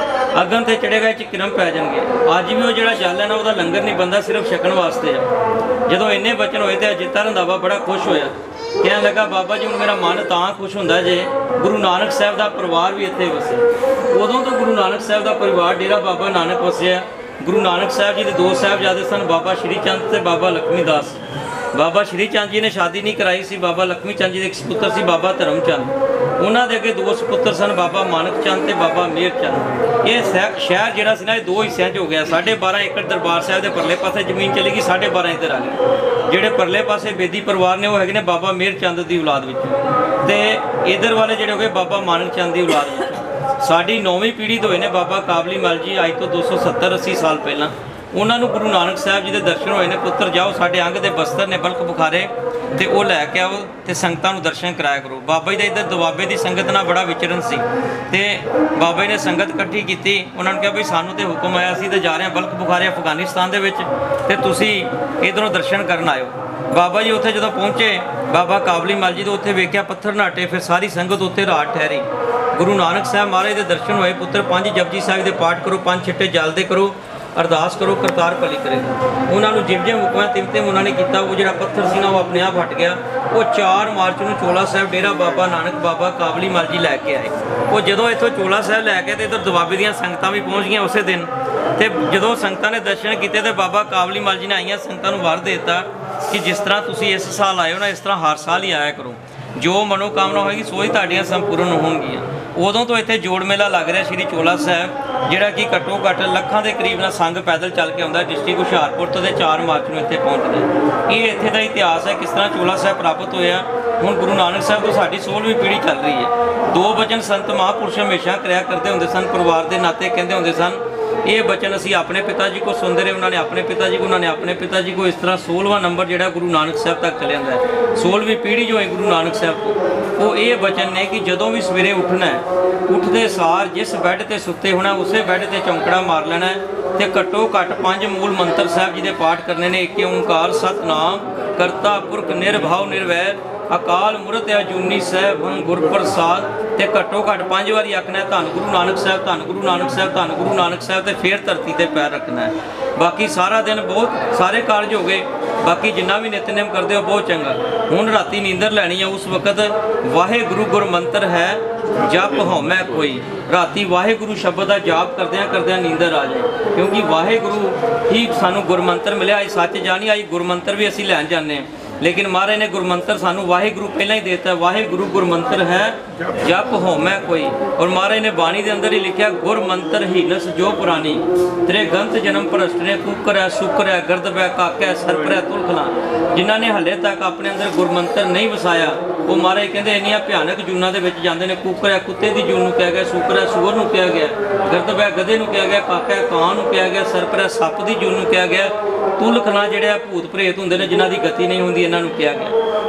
[SPEAKER 2] ਅਗਨ ਤੇ ਚੜੇਗਾ, ਇਹ 'ਚ ਕਿਰਮ ਪੈ ਜਾਣਗੇ। ਅੱਜ ਵੀ ਉਹ ਜਿਹੜਾ ਜਲ ਹੈ ਨਾ, ਉਹਦਾ ਲੰਗਰ ਨਹੀਂ ਬਣਦਾ, ਸਿਰਫ ਛਕਣ ਵਾਸਤੇ ਹੈ। ਜਦੋਂ ਇੰਨੇ ਬਚਨ ਹੋਏ ਤੇ ਅਜਿੱਤਾ ਰੰਧਾਵਾ ਬੜਾ ਖੁਸ਼ ਹੋਇਆ। ਕਹਿਣ ਲੱਗਾ, ਬਾਬਾ ਜੀ ਹੁਣ ਮੇਰਾ ਮਨ ਤਾਂ ਖੁਸ਼ ਹੁੰਦਾ ਜੇ ਗੁਰੂ ਨਾਨਕ ਸਾਹਿਬ ਦਾ ਪਰਿਵਾਰ ਵੀ ਇੱਥੇ ਵਸੇ। ਉਦੋਂ ਤੋਂ ਗੁਰੂ ਨਾਨਕ ਸਾਹਿਬ ਦਾ ਪਰਿਵਾਰ ਡੇਰਾ ਬਾਬਾ ਨਾਨਕ ਵਸਿਆ। ਗੁਰੂ ਨਾਨਕ ਸਾਹਿਬ ਜੀ ਦੇ ਦੋ ਸਾਹਿਬਜ਼ਾਦੇ ਸਨ, ਬਾਬਾ ਸ਼੍ਰੀ ਚੰਦ ਤੇ ਬਾਬਾ ਲਖਮੀ ਦਾਸ। ਬਾਬਾ ਸ਼੍ਰੀ ਚੰਦ ਜੀ ਨੇ ਸ਼ਾਦੀ ਨਹੀਂ ਕਰਾਈ ਸੀ। ਬਾਬਾ ਲਖਮੀ ਚੰਦ ਜੀ ਦੇ ਇੱਕ ਸਪੁੱਤਰ ਸੀ ਬਾਬਾ ਧਰਮ ਚੰਦ। ਉਹਨਾਂ ਦੇ ਅੱਗੇ ਦੋ ਸਪੁੱਤਰ ਸਨ, ਬਾਬਾ ਮਾਨਕ ਚੰਦ ਤੇ ਬਾਬਾ ਮੇਰ ਚੰਦ। ਇਹ ਸ਼ਹਿਰ ਜਿਹੜਾ ਸੀ ਨਾ, ਇਹ ਦੋ ਹਿੱਸਿਆਂ 'ਚ ਹੋ ਗਿਆ। 12.5 ਏਕੜ ਦਰਬਾਰ ਸਾਹਿਬ ਦੇ ਪਰਲੇ ਪਾਸੇ ਜ਼ਮੀਨ ਚਲੀ ਗਈ, 12.5 ਇੱਧਰ ਆ ਗਈ। ਜਿਹੜੇ ਪਰਲੇ ਪਾਸੇ ਬੇਦੀ ਪਰਿਵਾਰ ਨੇ, ਉਹ ਹੈਗੇ ਨੇ ਬਾਬਾ ਮੇਰ ਚੰਦ ਦੀ ਔਲਾਦ ਵਿੱਚੋਂ, ਤੇ ਇੱਧਰ ਵਾਲੇ ਜਿਹੜੇ ਹੋ ਗਏ ਬਾਬਾ ਮਾਨਕ ਚੰਦ ਦੀ ਔਲਾਦ ਵਿੱਚੋਂ। ਸਾਡੀ 9ਵੀਂ ਪੀੜ੍ਹੀ ਤੋਂ ਹੋਏ ਨੇ ਬਾਬਾ ਕਾਬਲੀ ਮਲ ਜੀ, ਅੱਜ ਤੋਂ 270-80 ਸਾਲ ਪਹਿਲਾਂ। ਉਹਨਾਂ ਨੂੰ ਗੁਰੂ ਨਾਨਕ ਸਾਹਿਬ ਜੀ ਦੇ ਦਰਸ਼ਨ ਹੋਏ ਨੇ। ਪੁੱਤਰ ਜਾਓ, ਸਾਡੇ ਅੰਗ ਦੇ ਬਸਤਰ ਨੇ ਬਲਕ ਬੁਖਾਰੇ, ਤੇ ਉਹ ਲੈ ਕੇ ਆਓ ਤੇ ਸੰਗਤਾਂ ਨੂੰ ਦਰਸ਼ਨ ਕਰਾਇਆ ਕਰੋ। ਬਾਬਾ ਜੀ ਦਾ ਇੱਧਰ ਦੁਆਬੇ ਦੀ ਸੰਗਤ ਨਾਲ ਬੜਾ ਵਿਚਰਨ ਸੀ, ਤੇ ਬਾਬਾ ਜੀ ਨੇ ਸੰਗਤ ਇਕੱਠੀ ਕੀਤੀ। ਉਹਨਾਂ ਨੂੰ ਕਿਹਾ ਵੀ ਸਾਨੂੰ ਤੇ ਹੁਕਮ ਆਇਆ ਸੀ ਤੇ ਜਾ ਰਹੇ ਹਾਂ ਬਲਕ ਬੁਖਾਰੇ ਅਫਗਾਨਿਸਤਾਨ ਦੇ ਵਿੱਚ, ਤੇ ਤੁਸੀਂ ਇੱਧਰੋਂ ਦਰਸ਼ਨ ਕਰਨ ਆਇਓ। ਬਾਬਾ ਜੀ ਉੱਥੇ ਜਦੋਂ ਪਹੁੰਚੇ, ਬਾਬਾ ਕਾਬਲੀ ਮਲ ਜੀ ਤੋਂ ਉੱਥੇ ਵੇਖਿਆ ਪੱਥਰ ਨਾਟੇ। ਫਿਰ ਸਾਰੀ ਸੰਗਤ ਉੱਥੇ ਰਾਤ ਠਹਿਰੀ। ਗੁਰੂ ਨਾਨਕ ਸਾਹਿਬ ਮਹਾਰਾਜ ਦੇ ਦਰਸ਼ਨ ਹੋਏ। ਪੁੱਤਰ 5 ਜਪਜੀ ਸਾਹਿਬ ਦੇ ਪਾਠ ਕਰੋ, 5 ਛਿੱਟੇ ਜਲ ਦੇ ਕਰੋ, ਅਰਦਾਸ ਕਰੋ, ਕਰਤਾਰ ਭਲੀ ਕਰੇਗਾ। ਉਹਨਾਂ ਨੂੰ ਜਿਵੇਂ ਜਿਵੇਂ ਹੁਕਮਾਂ ਤਿਮ ਉਹਨਾਂ ਨੇ ਕੀਤਾ। ਉਹ ਜਿਹੜਾ ਪੱਥਰ ਸੀ ਨਾ, ਉਹ ਆਪਣੇ ਆਪ ਹਟ ਗਿਆ। ਉਹ 4 ਮਾਰਚ ਨੂੰ ਚੋਲਾ ਸਾਹਿਬ ਡੇਰਾ ਬਾਬਾ ਨਾਨਕ ਬਾਬਾ ਕਾਬਲੀ ਮਲ ਜੀ ਲੈ ਕੇ ਆਏ। ਉਹ ਜਦੋਂ ਇੱਥੋਂ ਚੋਲਾ ਸਾਹਿਬ ਲੈ ਕੇ ਤੇ ਇੱਧਰ ਦੁਆਬੇ ਦੀਆਂ ਸੰਗਤਾਂ ਵੀ ਪਹੁੰਚ ਗਈਆਂ ਉਸੇ ਦਿਨ। ਤੇ ਜਦੋਂ ਸੰਗਤਾਂ ਨੇ ਦਰਸ਼ਨ ਕੀਤੇ ਤੇ ਬਾਬਾ ਕਾਬਲੀ ਮਲ ਜੀ ਨੇ ਆਈਆਂ ਸੰਗਤਾਂ ਨੂੰ ਵਰ ਦੇ ਦਿੱਤਾ ਕਿ ਜਿਸ ਤਰ੍ਹਾਂ ਤੁਸੀਂ ਇਸ ਸਾਲ ਆਏ ਹੋ ਨਾ, ਇਸ ਤਰ੍ਹਾਂ ਹਰ ਸਾਲ ਹੀ ਆਇਆ ਕਰੋ। ਜੋ ਮਨੋਕਾਮਨਾ ਹੋਏਗੀ ਸੋਈ ਤੁਹਾਡੀਆਂ ਸੰਪੂਰਨ ਹੋਣਗੀਆਂ। ਉਦੋਂ ਤੋਂ ਇੱਥੇ ਜੋੜ ਮੇਲਾ ਲੱਗ ਰਿਹਾ ਸ਼੍ਰੀ ਚੋਲਾ ਸਾਹਿਬ, ਜਿਹੜਾ ਕਿ ਘੱਟੋ ਘੱਟ ਲੱਖਾਂ ਦੇ ਕਰੀਬ ਨਾਲ ਸੰਗ ਪੈਦਲ ਚੱਲ ਕੇ ਆਉਂਦਾ। ਡਿਸਟ੍ਰਿਕਟ ਹੁਸ਼ਿਆਰਪੁਰ ਤੋਂ ਤੇ 4 ਮਾਰਚ ਨੂੰ ਇੱਥੇ ਪਹੁੰਚਦਾ। ਇਹ ਇੱਥੇ ਦਾ ਇਤਿਹਾਸ ਹੈ, ਕਿਸ ਤਰ੍ਹਾਂ ਚੋਲਾ ਸਾਹਿਬ ਪ੍ਰਾਪਤ ਹੋਇਆ। ਹੁਣ ਗੁਰੂ ਨਾਨਕ ਸਾਹਿਬ ਤੋਂ ਸਾਡੀ 16ਵੀਂ ਪੀੜ੍ਹੀ ਚੱਲ ਰਹੀ ਹੈ। 2 ਬਚਨ ਸੰਤ ਮਹਾਂਪੁਰਸ਼ ਹਮੇਸ਼ਾ ਕਰਿਆ ਕਰਦੇ ਹੁੰਦੇ ਸਨ। ਪਰਿਵਾਰ ਦੇ ਨਾਤੇ ਕਹਿੰਦੇ ਹੁੰਦੇ ਸਨ, ਇਹ ਬਚਨ ਅਸੀਂ ਆਪਣੇ ਪਿਤਾ ਜੀ ਕੋ ਸੁਣਦੇ ਰਹੇ, ਉਹਨਾਂ ਨੇ ਆਪਣੇ ਪਿਤਾ ਜੀ ਕੋ, ਉਹਨਾਂ ਨੇ ਆਪਣੇ ਪਿਤਾ ਜੀ ਕੋ। ਇਸ ਤਰ੍ਹਾਂ 16ਵਾਂ ਨੰਬਰ ਜਿਹੜਾ ਗੁਰੂ ਨਾਨਕ ਸਾਹਿਬ ਤੱਕ ਚਲਿਆ ਜਾਂਦਾ ਹੈ। 16ਵੀਂ ਪੀੜ੍ਹੀ ਜੋ ਹੈ ਗੁਰੂ ਨਾਨਕ ਸਾਹਿਬ ਤੋਂ, ਉਹ ਇਹ ਬਚਨ ਨੇ ਕਿ ਜਦੋਂ ਵੀ ਸਵੇਰੇ ਉੱਠਣਾ ਹੈ, ਉੱਠਦੇ ਸਾਰ ਜਿਸ ਬੈੱਡ ਤੇ ਸੁੱਤੇ ਹੋਣਾ ਉਸੇ ਬੈੱਡ ਤੇ ਚੌਂਕੜਾ ਮਾਰ ਲੈਣਾ ਤੇ ਘੱਟੋ ਘੱਟ 5 ਮੂਲ ਮੰਤਰ ਸਾਹਿਬ ਜੀ ਦੇ ਪਾਠ ਕਰਨੇ ਨੇ। ਏਕ ਓੰਕਾਰ ਸਤਨਾਮ ਕਰਤਾ ਪੁਰਖ ਨਿਰਭਉ ਨਿਰਵੈਰ ਅਕਾਲ ਮੂਰਤਿ ਅਜੂਨੀ ਸਹਿਬੰ ਗੁਰ ਪ੍ਰਸਾਦ। ਤੇ ਘੱਟੋ ਘੱਟ 5 ਵਾਰੀ ਆਖਣਾ ਧੰਨ ਗੁਰੂ ਨਾਨਕ ਸਾਹਿਬ, ਧੰਨ ਗੁਰੂ ਨਾਨਕ ਸਾਹਿਬ, ਧੰਨ ਗੁਰੂ ਨਾਨਕ ਸਾਹਿਬ, ਤੇ ਫਿਰ ਧਰਤੀ ਤੇ ਪੈਰ ਰੱਖਣਾ ਹੈ। ਬਾਕੀ ਸਾਰਾ ਦਿਨ ਬਹੁਤ ਸਾਰੇ ਕਾਰਜ ਹੋ ਗਏ। ਬਾਕੀ ਜਿੰਨਾ ਵੀ ਨਿਤਨੇਮ ਕਰਦੇ ਹੋ ਬਹੁਤ ਚੰਗਾ। ਹੁਣ ਰਾਤੀ ਨੀਂਦਰ ਲੈਣੀ ਆ, ਉਸ ਵਕਤ ਵਾਹਿਗੁਰੂ ਗੁਰਮੰਤਰ ਹੈ ਜਪ ਹਉਮੈ ਕੋਈ। ਰਾਤੀ ਵਾਹਿਗੁਰੂ ਸ਼ਬਦ ਦਾ ਜਾਪ ਕਰਦਿਆਂ ਨੀਂਦਰ ਆ ਜਾਏ, ਕਿਉਂਕਿ ਵਾਹਿਗੁਰੂ ਹੀ ਸਾਨੂੰ ਗੁਰਮੰਤਰ ਮਿਲਿਆ। ਇਹ ਸੱਚ ਜਾਣੀ ਆਈ, ਗੁਰਮੰਤਰ ਵੀ ਅਸੀਂ ਲੈਣ ਜਾਂਦੇ ਹਾਂ, ਲੇਕਿਨ ਮਹਾਰਾਜ ਨੇ ਗੁਰਮੰਤਰ ਸਾਨੂੰ ਵਾਹਿਗੁਰੂ ਪਹਿਲਾਂ ਹੀ ਦੇ ਦਿੱਤਾ। ਵਾਹਿਗੁਰੂ ਗੁਰਮੰਤਰ ਹੈ ਜਪ ਹਉਮੈ ਕੋਈ। ਔਰ ਮਹਾਰਾਜ ਨੇ ਬਾਣੀ ਦੇ ਅੰਦਰ ਹੀ ਲਿਖਿਆ, ਗੁਰਮੰਤਰ ਹੀਨਸ ਜੋ ਪੁਰਾਣੀ ਤੇਰੇ ਗੰਤ ਜਨਮ ਭ੍ਰਸ਼ਟ ਨੇ ਕੂਕਰਿਆ ਸੁਕਰਿਆ ਗਰਦਬੈ ਕਾਕਿਆ ਸਰਪਰਿਆ ਤੁਲਖਲਾ। ਜਿਨ੍ਹਾਂ ਨੇ ਹਲੇ ਤੱਕ ਆਪਣੇ ਅੰਦਰ ਗੁਰਮੰਤਰ ਨਹੀਂ ਵਸਾਇਆ, ਉਹ ਮਹਾਰਾਜ ਕਹਿੰਦੇ ਇੰਨੀਆਂ ਭਿਆਨਕ ਜੂਨਾਂ ਦੇ ਵਿੱਚ ਜਾਂਦੇ ਨੇ। ਕੂਕਰਿਆ ਕੁੱਤੇ ਦੀ ਜੂਨ ਨੂੰ ਕਿਹਾ ਗਿਆ, ਸੁਕਰਿਆ ਸੂਰ ਨੂੰ ਕਿਹਾ ਗਿਆ, ਗਰਦਬੈ ਗਧੇ ਨੂੰ ਕਿਹਾ ਗਿਆ, ਕਾਕਿਆ ਕਾਂ ਨੂੰ ਕਿਹਾ ਗਿਆ, ਸਰਪਰਿਆ ਸੱਪ ਦੀ ਜੂਨ ਨੂੰ ਕਿਹਾ ਗਿਆ, ਤੁਲਖਲਾ ਜਿਹੜੇ ਭੂਤ ਪ੍ਰੇਤ ਹੁੰਦੇ ਨੇ ਜਿਨ੍ਹਾਂ ਦੀ ਗਤੀ ਨਹੀਂ ਹੁੰਦੀ, ਇਹਨਾਂ ਨੂੰ ਕਿਹਾ ਗਿਆ।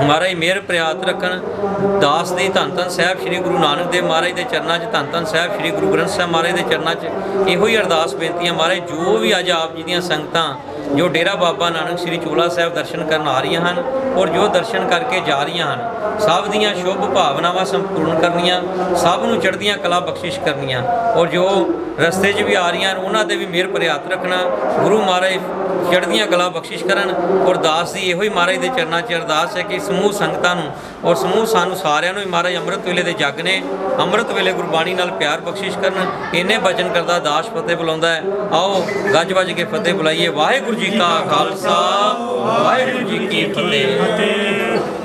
[SPEAKER 2] महाराज मेहर प्रयात रखन। दास दी धन धन साहब श्री गुरु नानक देव महाराज के चरणों च, धन धन साहब श्री गुरु ग्रंथ साहब महाराज के चरणों च इहो ही अरदास बेनती है महाराज, जो भी अज आप जी दी संगतां जो डेरा बाबा नानक श्री चोला साहब दर्शन करन आ रही हैं और जो दर्शन करके जा रही हैं, सब दियाँ शुभ भावनावां संपूर्ण करनियां, सब नूं चढ़दियां कला बख्शिश करनियां, और जो रस्ते 'च भी आ रही हैं उन्हां दे भी मेहर प्रयात रखना। गुरु महाराज चढ़दियां कला बख्शिश करन। और दास दी इहो ही महाराज के चरणों च अरदास है कि समूह संगतां नूं और समूह सानूं सारिआं नूं महाराज अमृत वेले दे जग ने, अमृत वेले गुरबाणी नाल प्यार बख्शिश करन। इन्ने बचन करदा दास फतेह बुलाउंदा है। आओ गज वज के फतेह बुलाइए। वाहिगुरू जी का खालसा, वाहिगुरू जी की फतेह।